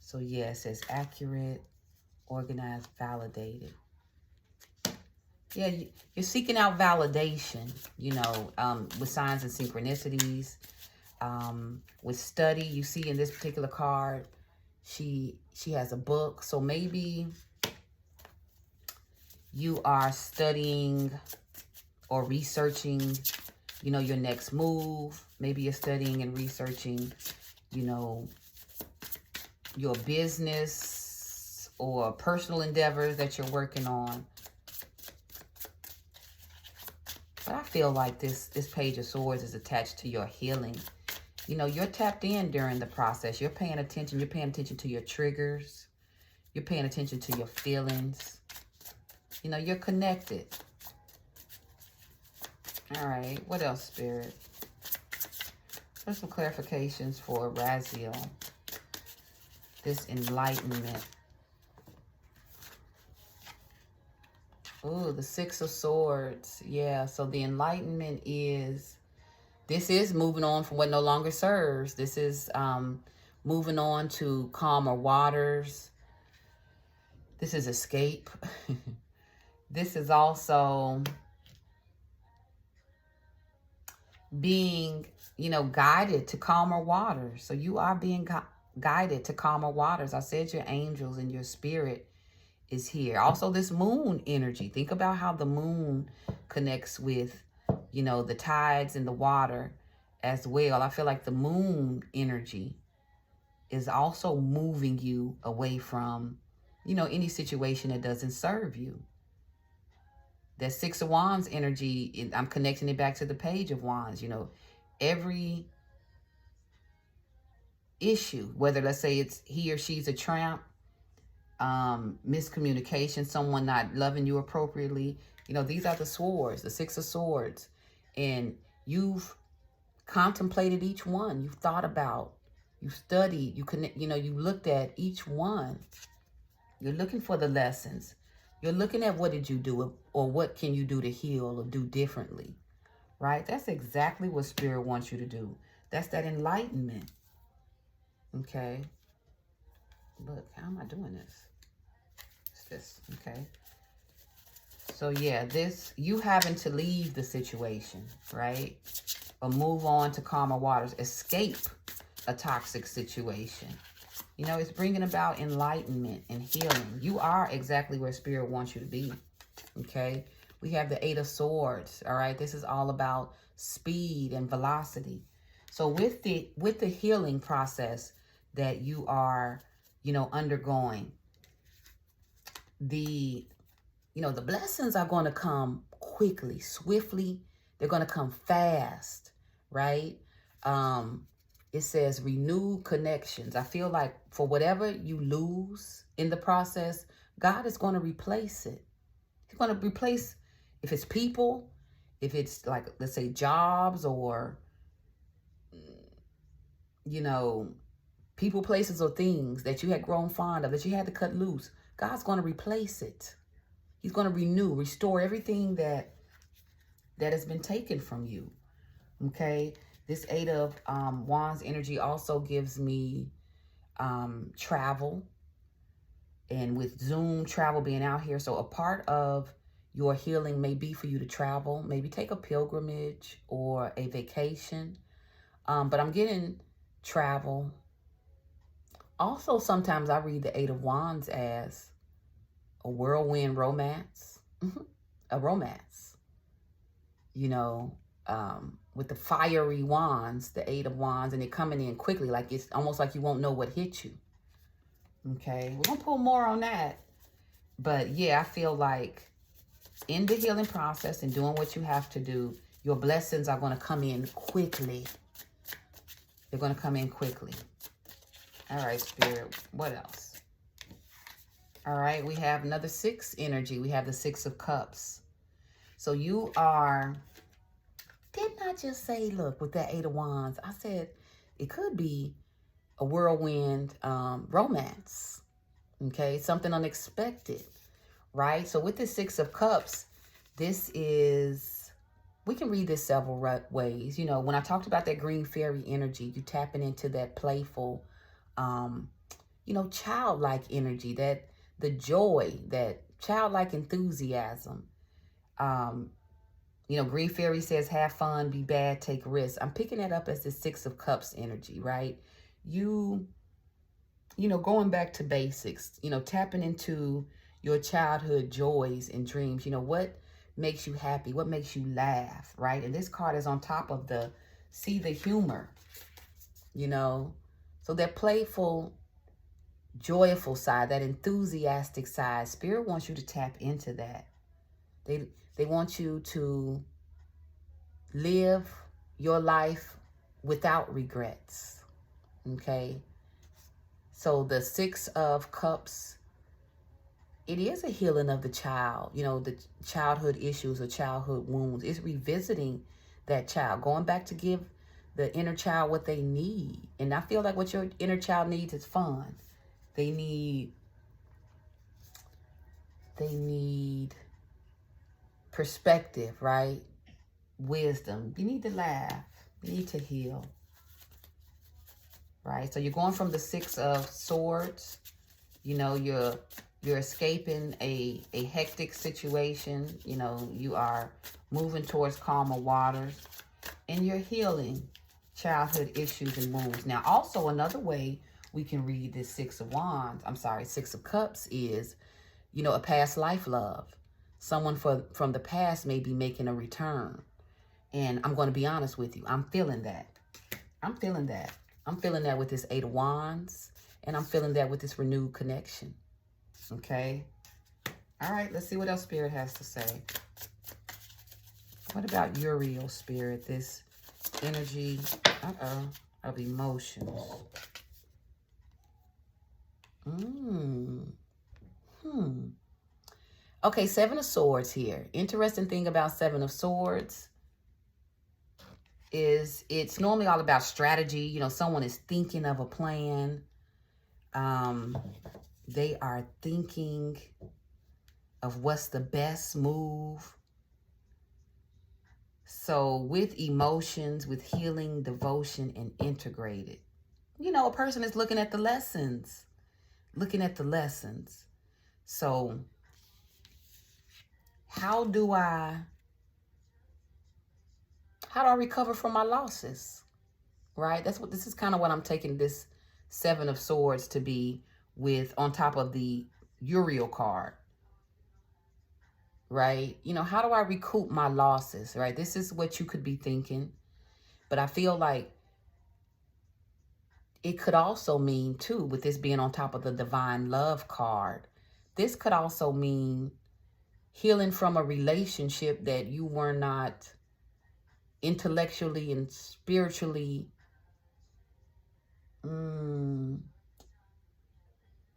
So, yeah, it says accurate, organized, validated. Yeah, you're seeking out validation, with signs and synchronicities. With study, you see in this particular card, she has a book. So maybe you are studying or researching, your next move. Maybe you're studying and researching, your business or personal endeavors that you're working on. But I feel like this Page of Swords is attached to your healing. You're tapped in during the process. You're paying attention. You're paying attention to your triggers. You're paying attention to your feelings. You're connected. All right. What else, Spirit? There's some clarifications for Raziel. This enlightenment. Oh, the Six of Swords. Yeah, so the enlightenment this is moving on from what no longer serves. This is moving on to calmer waters. This is escape. This is also being, guided to calmer waters. So you are being guided to calmer waters. I said your angels and your spirit is here. Also, this moon energy. Think about how the moon connects with, the tides and the water as well. I feel like the moon energy is also moving you away from, any situation that doesn't serve you. That Six of Wands energy, I'm connecting it back to the Page of Wands. Every issue, whether let's say it's he or she's a tramp, miscommunication, someone not loving you appropriately, these are the swords, the Six of Swords. And you've contemplated each one. You've thought about, you studied, you looked at each one. You're looking for the lessons. You're looking at what did you do or what can you do to heal or do differently, right? That's exactly what Spirit wants you to do. That's that enlightenment, okay? Look, how am I doing this? It's this, okay? So yeah, you having to leave the situation, right? Or move on to calmer waters, escape a toxic situation. It's bringing about enlightenment and healing. You are exactly where Spirit wants you to be, okay? We have the Eight of Swords, all right? This is all about speed and velocity. So with the healing process that you are, undergoing, the blessings are going to come quickly, swiftly. They're going to come fast, right? It says renew connections. I feel like for whatever you lose in the process, God is going to replace it. He's going to replace, if it's people, if it's like, let's say jobs or, people, places, or things that you had grown fond of, that you had to cut loose. God's going to replace it. He's going to renew, restore everything that has been taken from you. Okay. This Eight of Wands energy also gives me travel. And with Zoom travel being out here. So a part of your healing may be for you to travel. Maybe take a pilgrimage or a vacation. But I'm getting travel. Also, sometimes I read the Eight of Wands as a whirlwind romance. A romance. With the fiery wands, the Eight of Wands, and it coming in quickly, like it's almost like you won't know what hit you. Okay, we're gonna pull more on that. But yeah, I feel like in the healing process and doing what you have to do, your blessings are going to come in quickly. They're going to come in quickly. All right, Spirit, what else? All right, we have another 6 energy. We have the 6 of Cups. So you are, didn't I just say, look, with that 8 of Wands, I said it could be a whirlwind romance, okay? Something unexpected, right? So with the 6 of Cups, this is, we can read this several ways. You know, when I talked about that green fairy energy, you tapping into that playful, you know, childlike energy, that the joy, that childlike enthusiasm. You know, green fairy says, have fun, be bad, take risks. I'm picking that up as the 6 of Cups energy, right? You know, going back to basics, you know, tapping into your childhood joys and dreams. You know, what makes you happy? What makes you laugh, right? And this card is on top of the, see the humor, you know. So that playful, joyful side, that enthusiastic side, Spirit wants you to tap into that. They want you to live your life without regrets, okay? So the 6 of Cups, it is a healing of the child, you know, the childhood issues or childhood wounds. It's revisiting that child, going back to give the inner child what they need. And I feel like what your inner child needs is fun. They need perspective, right? Wisdom. You need to laugh. You need to heal. Right? So you're going from the 6 of Swords. You know, you're escaping a hectic situation. You know, you are moving towards calmer waters. And you're healing childhood issues and wounds. Now, also another way we can read this 6 of Wands, 6 of Cups is, you know, a past life love. Someone from the past may be making a return. And I'm going to be honest with you. I'm feeling that. I'm feeling that. I'm feeling that with this 8 of Wands. And I'm feeling that with this renewed connection. Okay? All right, let's see what else Spirit has to say. What about Uriel, Spirit? This energy, of emotions. Okay, 7 of Swords here. Interesting thing about 7 of Swords is it's normally all about strategy. You know, someone is thinking of a plan. They are thinking of what's the best move. So with emotions, with healing, devotion, and integrated, you know, a person is looking at the lessons. So how do I recover from my losses? Right? This is kind of what I'm taking this 7 of Swords to be, with on top of the Uriel card. Right? You know, how do I recoup my losses? Right? This is what you could be thinking. But I feel like it could also mean, too, with this being on top of the Divine Love card, this could also mean healing from a relationship that you were not intellectually and spiritually,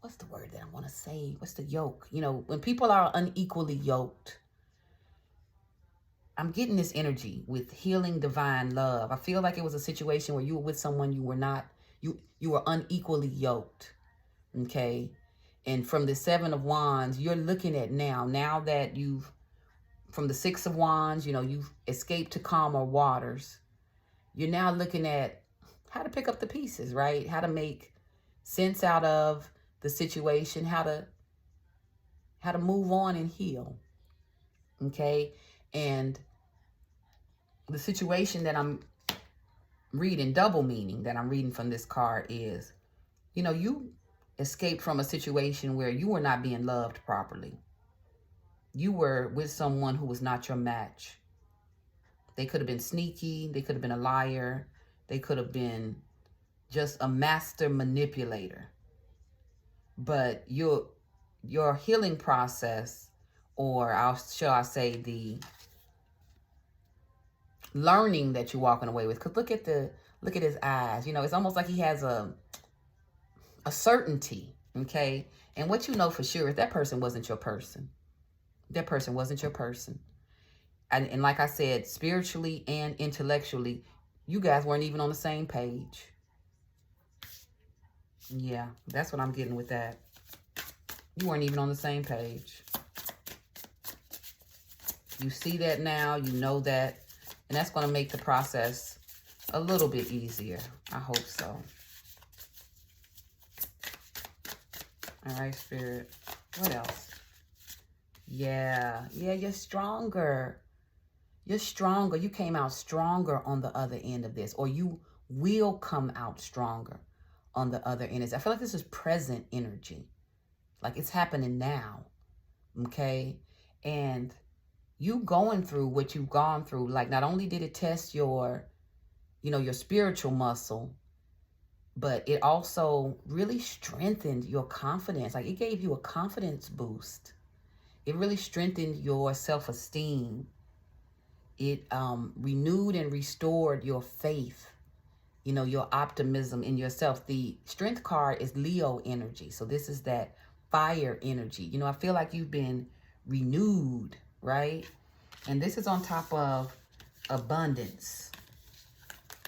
what's the word that I want to say? What's the yoke? You know, when people are unequally yoked, I'm getting this energy with healing divine love. I feel like it was a situation where you were with someone you were not, you were unequally yoked, okay? And from the 7 of Wands, you're looking at now that you've, from the 6 of Wands, you know, you've escaped to calmer waters. You're now looking at how to pick up the pieces, right? How to make sense out of the situation, how to move on and heal, okay? And the situation that I'm reading, double meaning that I'm reading from this card is, you know, you escaped from a situation where you were not being loved properly. You were with someone who was not your match. They could have been sneaky. They could have been a liar. They could have been just a master manipulator. But your healing process, or shall I say the learning that you're walking away with. Because look at his eyes. You know, it's almost like he has a certainty, okay? And what you know for sure is that person wasn't your person. That person wasn't your person. And like I said, spiritually and intellectually, you guys weren't even on the same page. Yeah, that's what I'm getting with that. You weren't even on the same page. You see that now, you know that, and that's going to make the process a little bit easier. I hope so. All right, Spirit. What else? Yeah, you're stronger. You're stronger. You came out stronger on the other end of this, or you will come out stronger on the other end. I feel like this is present energy. Like it's happening now. Okay? And you going through what you've gone through, like not only did it test your, your spiritual muscle, but it also really strengthened your confidence. Like it gave you a confidence boost. It really strengthened your self-esteem. It renewed and restored your faith, your optimism in yourself. The strength card is Leo energy. So this is that fire energy. I feel like you've been renewed, right? And this is on top of abundance.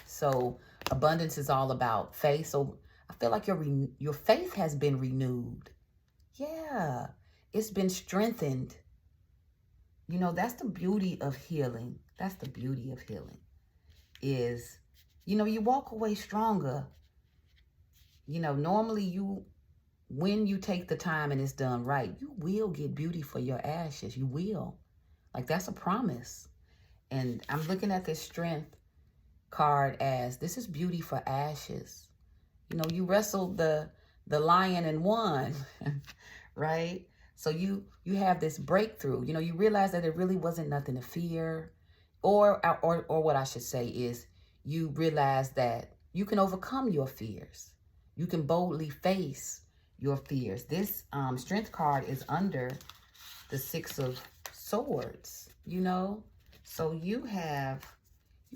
So abundance is all about faith. So I feel like your faith has been renewed. Yeah, it's been strengthened. That's the beauty of healing. That's the beauty of healing is, you walk away stronger. Normally when you take the time and it's done right, you will get beauty for your ashes. You will. Like that's a promise. And I'm looking at this strength card as this is beauty for ashes. You wrestled the lion and won, right? So you have this breakthrough. You realize that it really wasn't nothing to fear, or what I should say is you realize that you can overcome your fears. You can boldly face your fears. This strength card is under the 6 of Swords. So you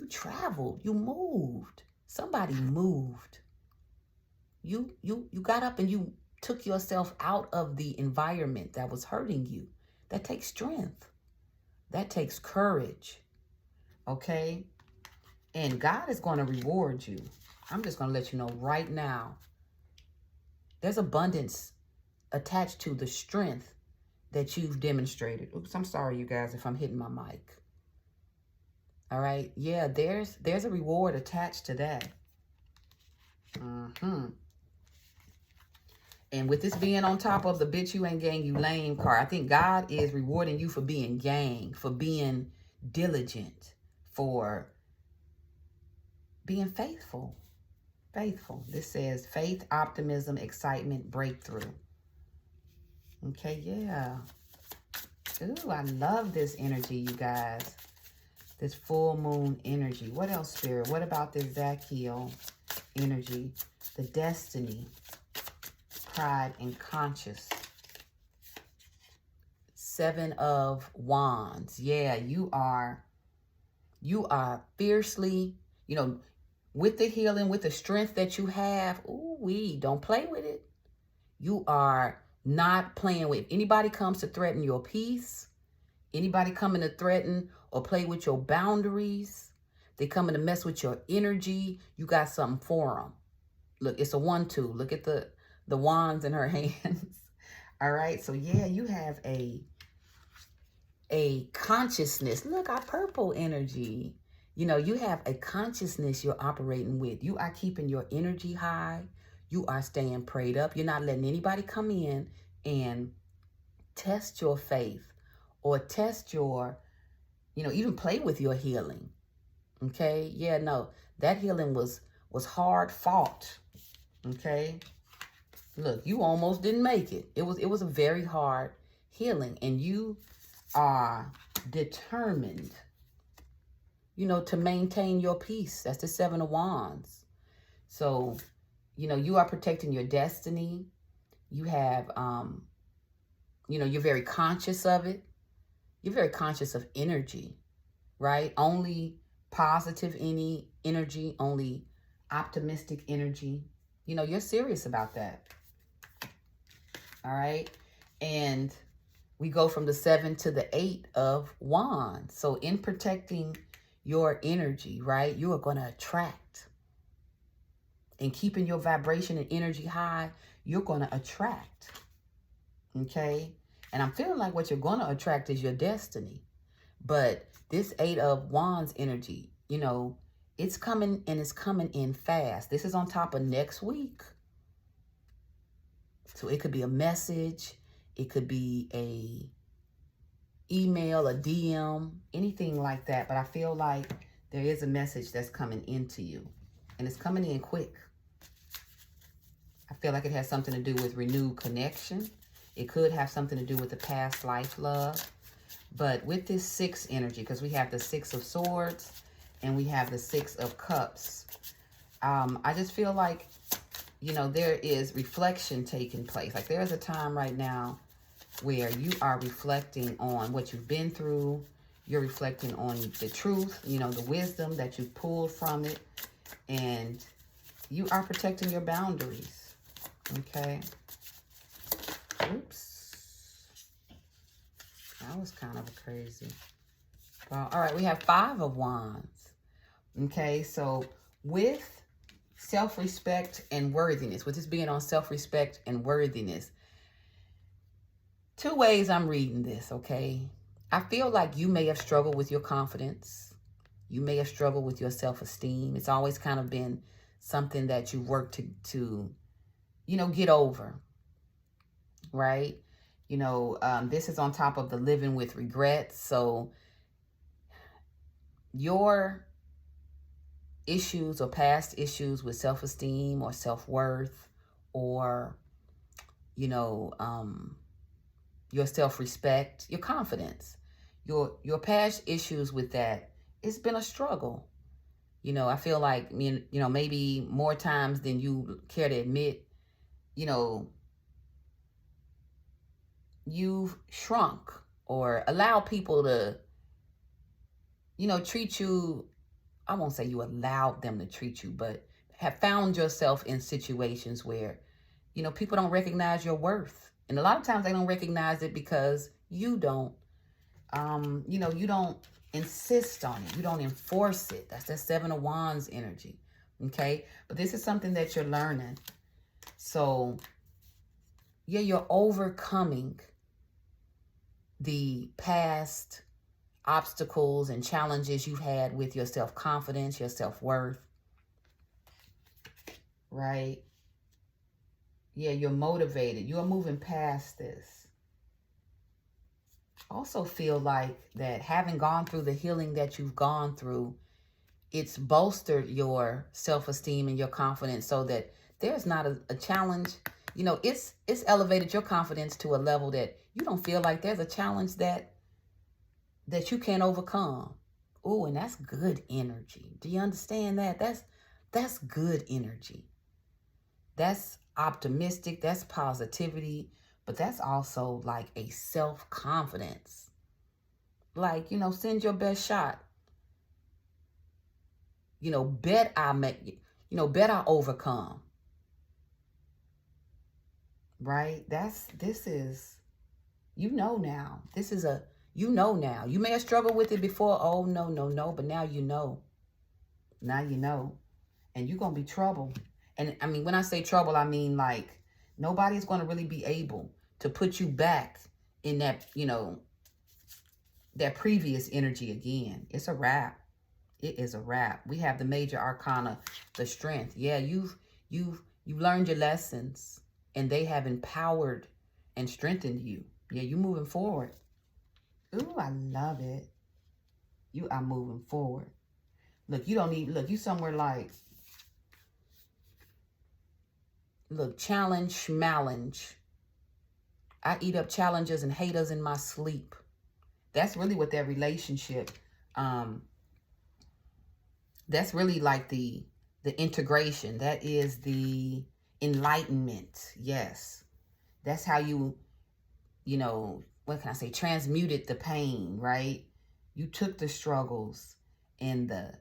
traveled, you moved. Somebody moved. You got up and you took yourself out of the environment that was hurting you. That takes strength. That takes courage. Okay? And God is going to reward you. I'm just going to let you know right now. There's abundance attached to the strength that you've demonstrated. Oops, I'm sorry, you guys, if I'm hitting my mic. All right? Yeah, there's a reward attached to that. And with this being on top of the bitch you ain't gang, you lame card, I think God is rewarding you for being gang, for being diligent, for being faithful. Faithful. This says faith, optimism, excitement, breakthrough. Okay, yeah. Ooh, I love this energy, you guys. This full moon energy. What else, Spirit? What about this Zacchaeus energy? The destiny, pride, and conscious. 7 of Wands. Yeah, you are fiercely, with the healing, with the strength that you have. Ooh, don't play with it. You are not playing with. If anybody comes to threaten your peace, anybody coming to threaten or play with your boundaries, they coming to mess with your energy, you got something for them. Look, it's a 1-2. Look at the wands in her hands. All right, so yeah, you have a consciousness. Look, our purple energy. You have a consciousness you're operating with. You are keeping your energy high. You are staying prayed up. You're not letting anybody come in and test your faith or test your, even play with your healing. Okay? Yeah, no, that healing was hard fought. Okay? Look, you almost didn't make it. It was a very hard healing, and you are determined, to maintain your peace. That's the 7 of Wands. So, you are protecting your destiny. You have, you're very conscious of it. You're very conscious of energy, right? Only positive any energy, only optimistic energy. You know, you're serious about that. All right. And we go from the 7 to the 8 of wands. So in protecting your energy, right, you are going to attract. And keeping your vibration and energy high, you're going to attract. Okay? And I'm feeling like what you're going to attract is your destiny. But this 8 of wands energy, you know, it's coming, and it's coming in fast. This is on top of next week. So it could be a message. It could be a email, a DM, anything like that. But I feel like there is a message that's coming into you. And it's coming in quick. I feel like it has something to do with renewed connection. It could have something to do with the past life love. But with this 6 energy, because we have the 6 of swords and we have the 6 of cups, I just feel like, you know, there is reflection taking place. Like there's a time right now where you are reflecting on what you've been through. You're reflecting on the truth, you know, the wisdom that you've pulled from it. And you are protecting your boundaries. Okay. Oops. That was kind of crazy. Well, all right, we have 5 of wands. Okay, so with self-respect and worthiness, with this being on self-respect and worthiness, 2 ways I'm reading this, okay? I feel like you may have struggled with your confidence. You may have struggled with your self-esteem. It's always kind of been something that you worked to you know, get over, right? You know, this is on top of the living with regrets. So your issues or past issues with self-esteem or self-worth or, you know, your self-respect, your confidence, your past issues with that, it's been a struggle. You know, I feel like, you know, maybe more times than you care to admit, you know, you've shrunk or allow people to, you know, treat you. I won't say you allowed them to treat you, but have found yourself in situations where, you know, people don't recognize your worth. And a lot of times they don't recognize it because you don't, you know, you don't insist on it. You don't enforce it. That's that 7 of wands energy. Okay. But this is something that you're learning. So yeah, you're overcoming the past obstacles and challenges you've had with your self-confidence, your self-worth, right? Yeah, you're motivated. You're moving past this. Also feel like that having gone through the healing that you've gone through, it's bolstered your self-esteem and your confidence so that there's not a challenge. You know, it's elevated your confidence to a level that you don't feel like there's a challenge that you can't overcome. Oh, and that's good energy. Do you understand that? That's good energy. That's optimistic. That's positivity. But that's also like a self-confidence. Like, you know, send your best shot. You know, bet I overcome. Right? This is, you know now. This is you know now. You may have struggled with it before. Oh, no. But now you know. Now you know. And you're going to be trouble. And I mean, when I say trouble, I mean like nobody's going to really be able to put you back in that, you know, that previous energy again. It's a wrap. It is a wrap. We have the major arcana, the strength. Yeah, you've learned your lessons and they have empowered and strengthened you. Yeah, you moving forward. Ooh, I love it. You are moving forward. Look, you don't need, look, you somewhere like, look, challenge, schmalenge. I eat up challengers and haters in my sleep. That's really what that relationship, that's really like the integration. That is the enlightenment. Yes. That's how you know, what can I say, transmuted the pain, right? You took the struggles and the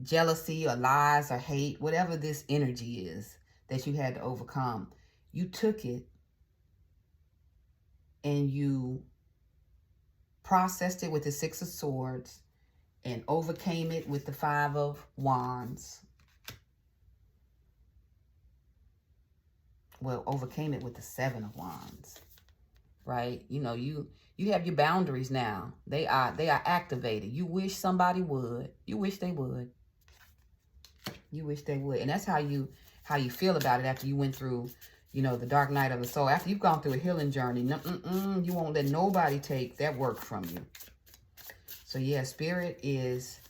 jealousy or lies or hate, whatever this energy is that you had to overcome. You took it and you processed it with the Six of Swords and overcame it with the Five of Wands. Well, overcame it with the Seven of Wands, right? You know, you have your boundaries now. They are activated. You wish somebody would. You wish they would. You wish they would. And that's how you feel about it after you went through, you know, the dark night of the soul. After you've gone through a healing journey, you won't let nobody take that work from you. So yeah, Spirit is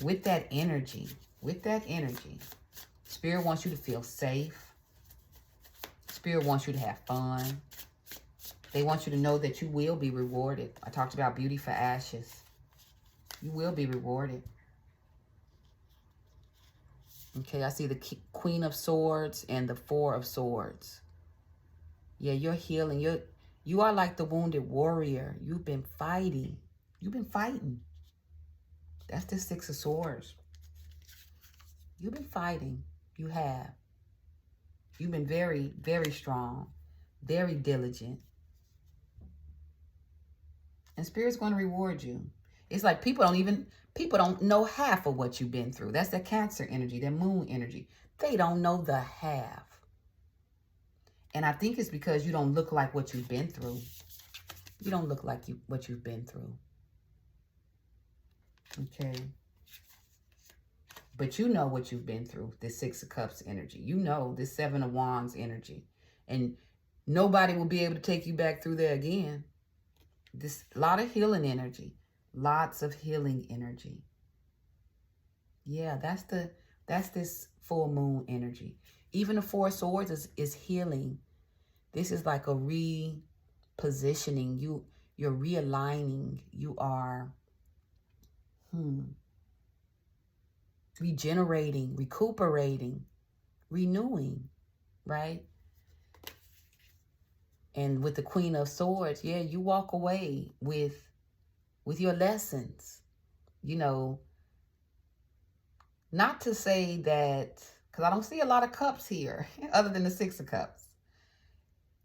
with that energy. With that energy. Spirit wants you to feel safe. Spirit wants you to have fun. They want you to know that you will be rewarded. I talked about beauty for ashes. You will be rewarded. Okay, I see the Queen of Swords and the Four of Swords. Yeah, you're healing. You are like the wounded warrior. You've been fighting. You've been fighting. That's the Six of Swords. You've been fighting. You have. You've been very, very strong. Very diligent. And Spirit's going to reward you. It's like people don't know half of what you've been through. That's that Cancer energy, that Moon energy. They don't know the half. And I think it's because you don't look like what you've been through. You don't look like what you've been through. Okay. But you know what you've been through, this Six of Cups energy. You know this Seven of Wands energy. And nobody will be able to take you back through there again. This lot of healing energy. Lots of healing energy. Yeah, that's this full moon energy. Even the Four of Swords is healing. This is like a repositioning. You're realigning. You are regenerating, recuperating, renewing, right? And with the Queen of Swords, yeah, you walk away with your lessons. You know, not to say that, because I don't see a lot of cups here, other than the Six of Cups.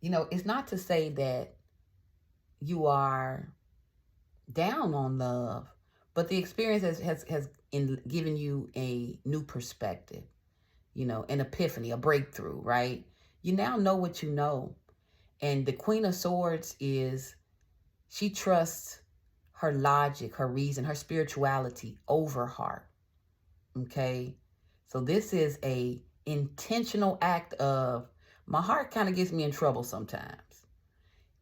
You know, it's not to say that you are down on love, but the experience has given you a new perspective, you know, an epiphany, a breakthrough, right? You now know what you know. And the Queen of Swords she trusts her logic, her reason, her spirituality over heart. Okay? So this is a intentional act of, my heart kind of gets me in trouble sometimes.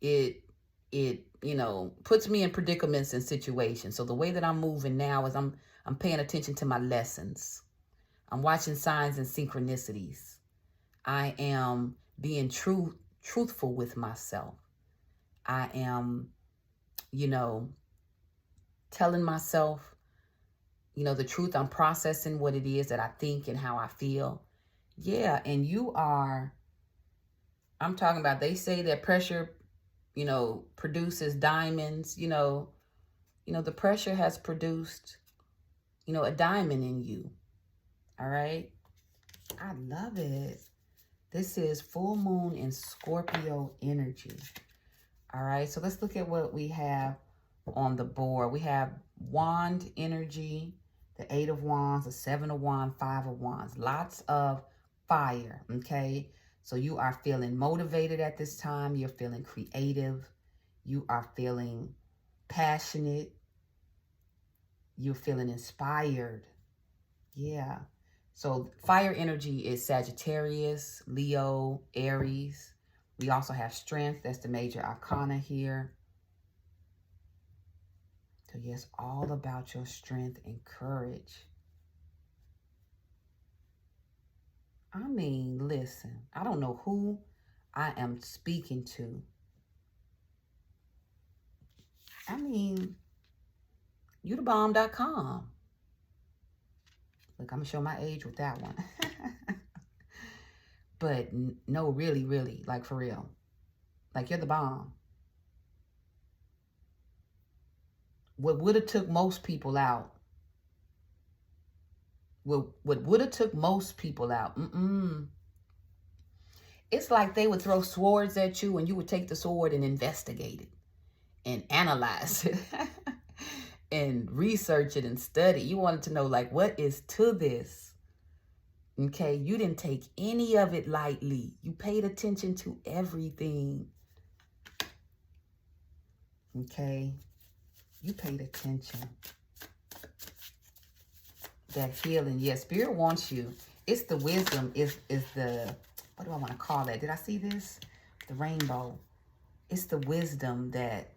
It you know, puts me in predicaments and situations. So the way that I'm moving now is I'm paying attention to my lessons. I'm watching signs and synchronicities. I am being truthful with myself. I am, you know, telling myself, you know, the truth. I'm processing what it is that I think and how I feel. Yeah, and I'm talking about, they say that pressure, you know, produces diamonds. You know, the pressure has produced, you know, a diamond in you. All right. I love it. This is full moon in Scorpio energy. All right. So let's look at what we have on the board. We have wand energy, the Eight of Wands, the Seven of Wands, Five of Wands. Lots of fire. Okay. So you are feeling motivated at this time. You're feeling creative. You are feeling passionate. You're feeling inspired. Yeah. So fire energy is Sagittarius, Leo, Aries. We also have strength. That's the major arcana here. So yes, all about your strength and courage. I mean, listen, I don't know who I am speaking to. I mean, youdabomb.com. Look, I'm going to show my age with that one. But no, really, like for real. Like you're the bomb. What would have took most people out. What would have took most people out. It's like they would throw swords at you and you would take the sword and investigate it and analyze it and research it and study. You wanted to know, like, what is to this? Okay, you didn't take any of it lightly. You paid attention to everything. Okay, you paid attention. That healing, yes, Spirit wants you. It's the wisdom, is the, what do I want to call that? Did I see this? The rainbow. It's the wisdom that,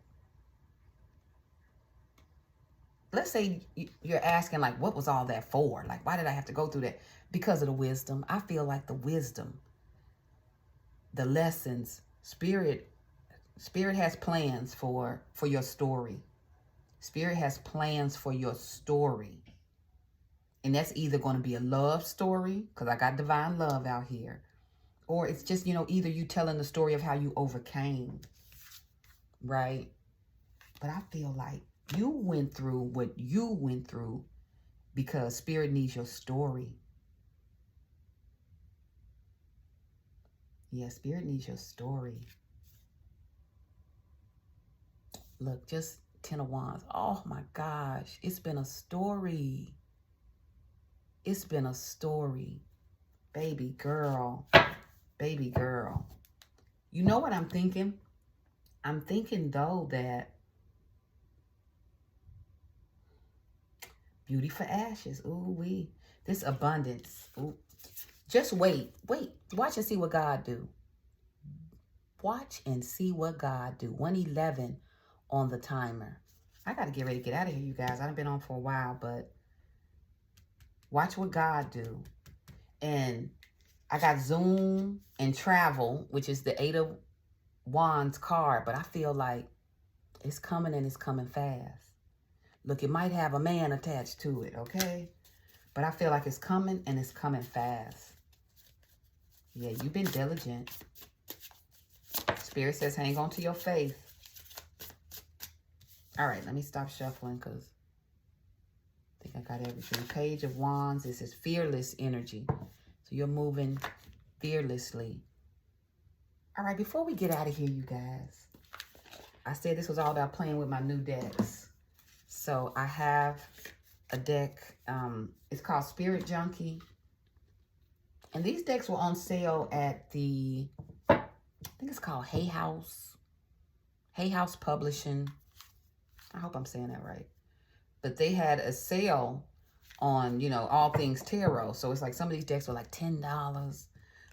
let's say you're asking, like, what was all that for? Like, why did I have to go through that? Because of the wisdom. I feel like the wisdom, the lessons, Spirit has plans for your story. Spirit has plans for your story. And that's either going to be a love story, because I got divine love out here. Or it's just, either you telling the story of how you overcame. Right? But I feel like you went through what you went through because Spirit needs your story. Yeah, Spirit needs your story. Look, just 10 of Wands. Oh my gosh. It's been a story. It's been a story. Baby girl. Baby girl. You know what I'm thinking? I'm thinking, though, that beauty for ashes. Ooh, this abundance. Ooh. Just wait. Watch and see what God do. Watch and see what God do. 111 on the timer. I got to get ready to get out of here, you guys. I've been on for a while, but watch what God do. And I got Zoom and travel, which is the 8 of Wands card, but I feel like it's coming and it's coming fast. Look, it might have a man attached to it, okay? But I feel like it's coming and it's coming fast. Yeah, you've been diligent. Spirit says hang on to your faith. All right, let me stop shuffling because I think I got everything. Page of Wands. This is fearless energy. So you're moving fearlessly. All right, before we get out of here, you guys, I said this was all about playing with my new decks. So I have a deck. It's called Spirit Junkie. And these decks were on sale at the, I think it's called Hay House. Hay House Publishing. I hope I'm saying that right. But they had a sale on, all things tarot. So it's like some of these decks were like $10.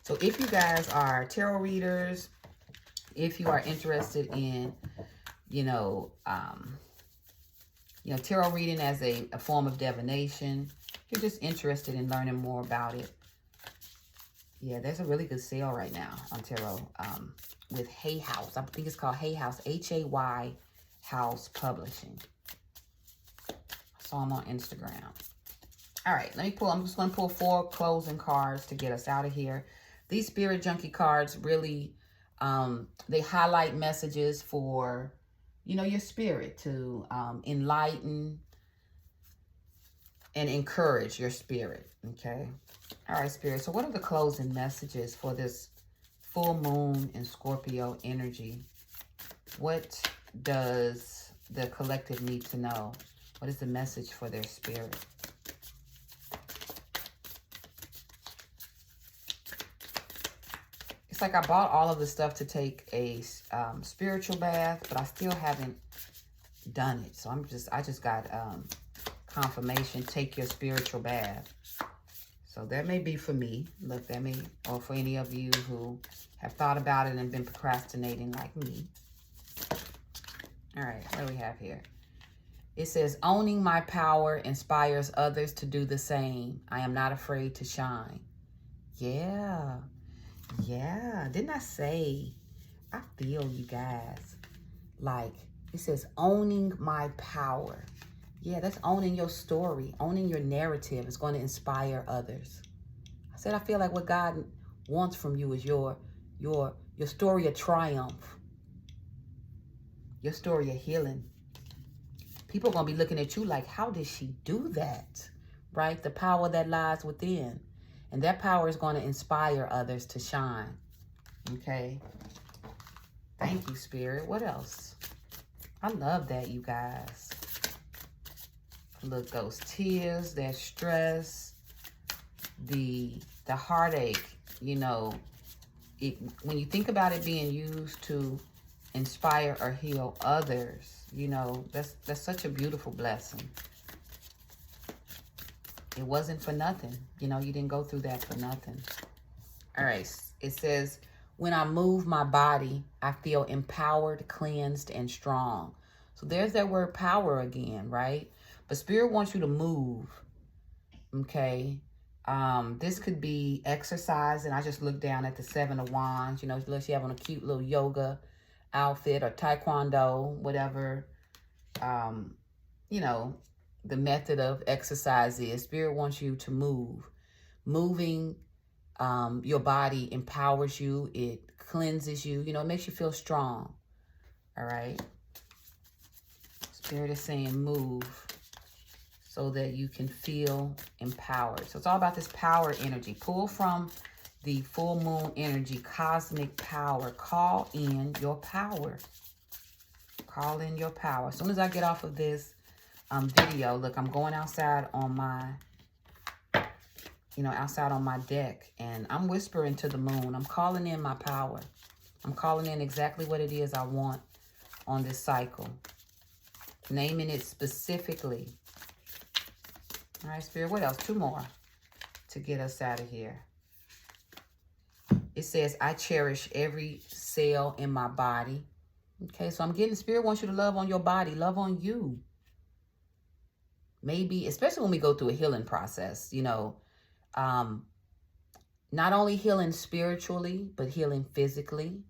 So if you guys are tarot readers, if you are interested in, tarot reading as a form of divination, you're just interested in learning more about it. Yeah, there's a really good sale right now on tarot with Hay House. I think it's called Hay House, Hay House Publishing. I saw them on Instagram. All right, I'm just going to pull 4 closing cards to get us out of here. These Spirit Junkie cards really, they highlight messages for, your spirit to enlighten and encourage your spirit, okay? All right, Spirit, so what are the closing messages for this full moon in Scorpio energy? What does the collective need to know? What is the message for their spirit? It's like I bought all of the stuff to take a spiritual bath, but I still haven't done it. So I just got confirmation, take your spiritual bath. So that may be for me. Look, that may, or for any of you who have thought about it and been procrastinating like me. All right, what do we have here? It says, owning my power inspires others to do the same. I am not afraid to shine. Yeah. Yeah. Didn't I say, I feel you guys. Like, it says owning my power. Yeah, that's owning your story, owning your narrative is going to inspire others. I said, I feel like what God wants from you is your story of triumph. Your story of healing. People are going to be looking at you like, how did she do that? Right? The power that lies within. And that power is going to inspire others to shine. Okay? Thank you, Spirit. What else? I love that, you guys. Look, those tears, that stress, the heartache, you know, when you think about it being used to inspire or heal others, you know, that's such a beautiful blessing. It wasn't for nothing. You know, you didn't go through that for nothing. All right. It says, when I move my body, I feel empowered, cleansed, and strong. So there's that word power again, right? But Spirit wants you to move. Okay. This could be exercise. And I just looked down at the 7 of Wands. You know, unless you have on a cute little yoga outfit or taekwondo, whatever, you know, the method of exercise is. Spirit wants you to move. Moving your body empowers you. It cleanses you. You know, it makes you feel strong. All right. Spirit is saying move so that you can feel empowered. So it's all about this power energy. Pull from the full moon energy, cosmic power. Call in your power. Call in your power. As soon as I get off of this video, look, I'm going outside on my, outside on my deck, and I'm whispering to the moon. I'm calling in my power. I'm calling in exactly what it is I want on this cycle. Naming it specifically. All right, Spirit, what else? 2 more to get us out of here. It says, I cherish every cell in my body. Okay, so I'm getting, Spirit wants you to love on your body. Love on you. Maybe, especially when we go through a healing process, you know, not only healing spiritually, but healing physically.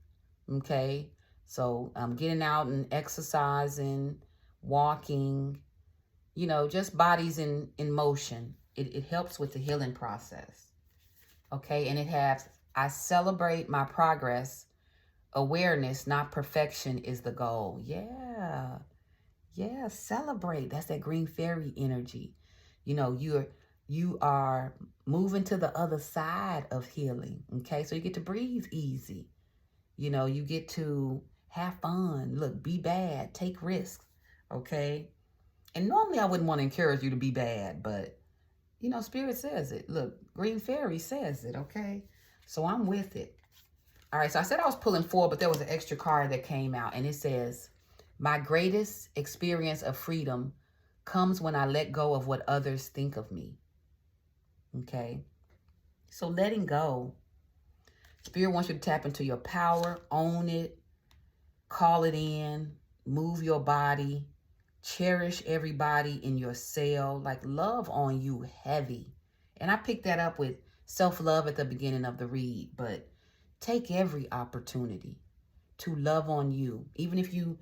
Okay, so getting out and exercising, walking, you know, just bodies in motion. It helps with the healing process. Okay, and it has, I celebrate my progress. Awareness, not perfection, is the goal. Yeah. Yeah, celebrate. That's that green fairy energy. You know, you are moving to the other side of healing. Okay, so you get to breathe easy. You know, you get to have fun. Look, be bad. Take risks. Okay. And normally I wouldn't want to encourage you to be bad, but, you know, Spirit says it. Look, green fairy says it. Okay. So I'm with it. All right. So I said I was pulling 4, but there was an extra card that came out, and it says, my greatest experience of freedom comes when I let go of what others think of me. Okay. So letting go. Spirit wants you to tap into your power, own it, call it in, move your body, cherish everybody in your cell, like love on you heavy. And I picked that up with self-love at the beginning of the read, but take every opportunity to love on you. Even if you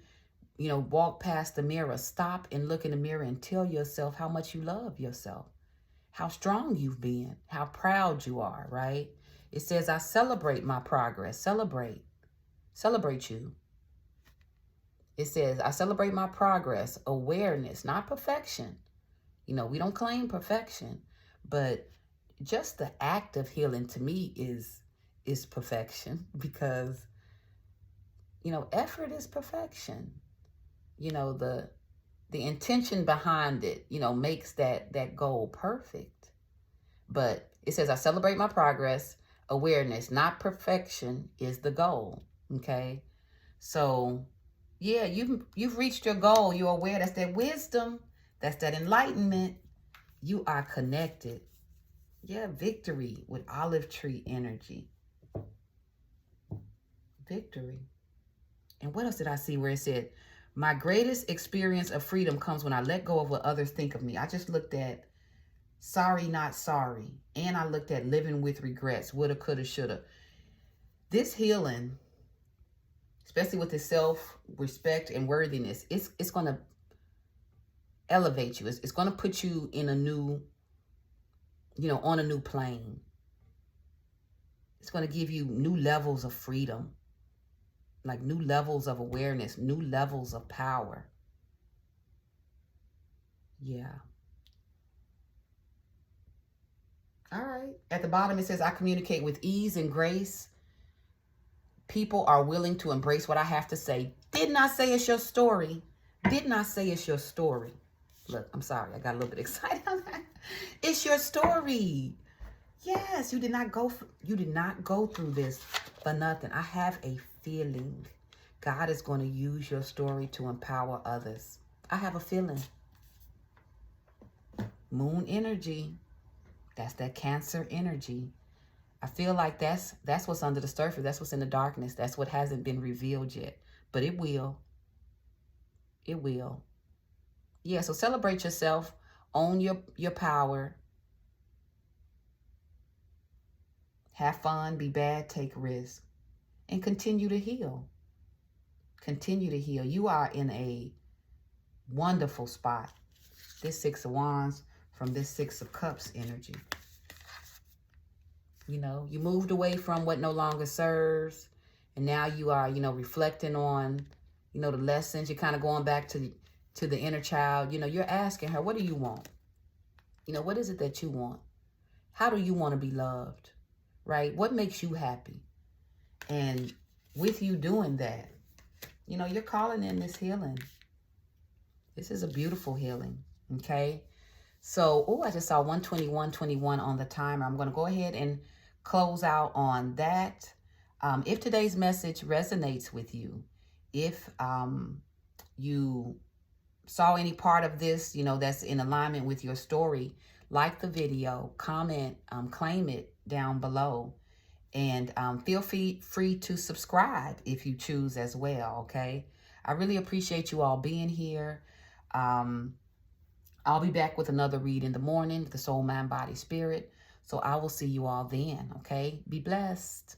walk past the mirror, stop and look in the mirror and tell yourself how much you love yourself, how strong you've been, how proud you are, right? It says, I celebrate my progress. Celebrate you. It says, I celebrate my progress, awareness, not perfection. You know, we don't claim perfection, but just the act of healing to me is perfection, because, you know, effort is perfection. You know, the intention behind it, you know, makes that goal perfect. But it says, I celebrate my progress, awareness, not perfection, is the goal. Okay. So yeah, you've reached your goal. You're aware. That's that wisdom. That's that enlightenment. You are connected. Yeah, victory with olive tree energy. Victory. And what else did I see where it said, my greatest experience of freedom comes when I let go of what others think of me. I just looked at sorry, not sorry. And I looked at living with regrets. Woulda, coulda, shoulda. This healing, especially with the self-respect and worthiness, it's going to elevate you. It's going to put you in a new, on a new plane. It's going to give you new levels of freedom. like new levels of awareness, new levels of power. Yeah. All right. At the bottom, it says, I communicate with ease and grace. People are willing to embrace what I have to say. Didn't I say it's your story? Didn't I say it's your story? Look, I'm sorry. I got a little bit excited on that. It's your story. Yes, you did not go through this for nothing. I have a feeling God is going to use your story to empower others. I have a feeling. Moon energy. That's that Cancer energy. I feel like that's what's under the surface. That's what's in the darkness. That's what hasn't been revealed yet. But it will. It will. Yeah, so celebrate yourself. Own your power. Have fun. Be bad. Take risks. And continue to heal. Continue to heal. You are in a wonderful spot. This Six of Wands from this Six of Cups energy. You know, you moved away from what no longer serves. And now you are, you know, reflecting on, you know, the lessons. You're kind of going back to the inner child. You know, you're asking her, what do you want? You know, what is it that you want? How do you want to be loved? Right? What makes you happy? And with you doing that, you know, you're calling in this healing. This is a beautiful healing. Okay. So, oh, I just saw 121:21 on the timer. I'm going to go ahead and close out on that. If today's message resonates with you, if you saw any part of this, you know, that's in alignment with your story, like the video, comment, claim it down below. And feel free to subscribe if you choose as well, okay? I really appreciate you all being here. I'll be back with another read in the morning, the Soul, Mind, Body, Spirit. So I will see you all then, okay? Be blessed.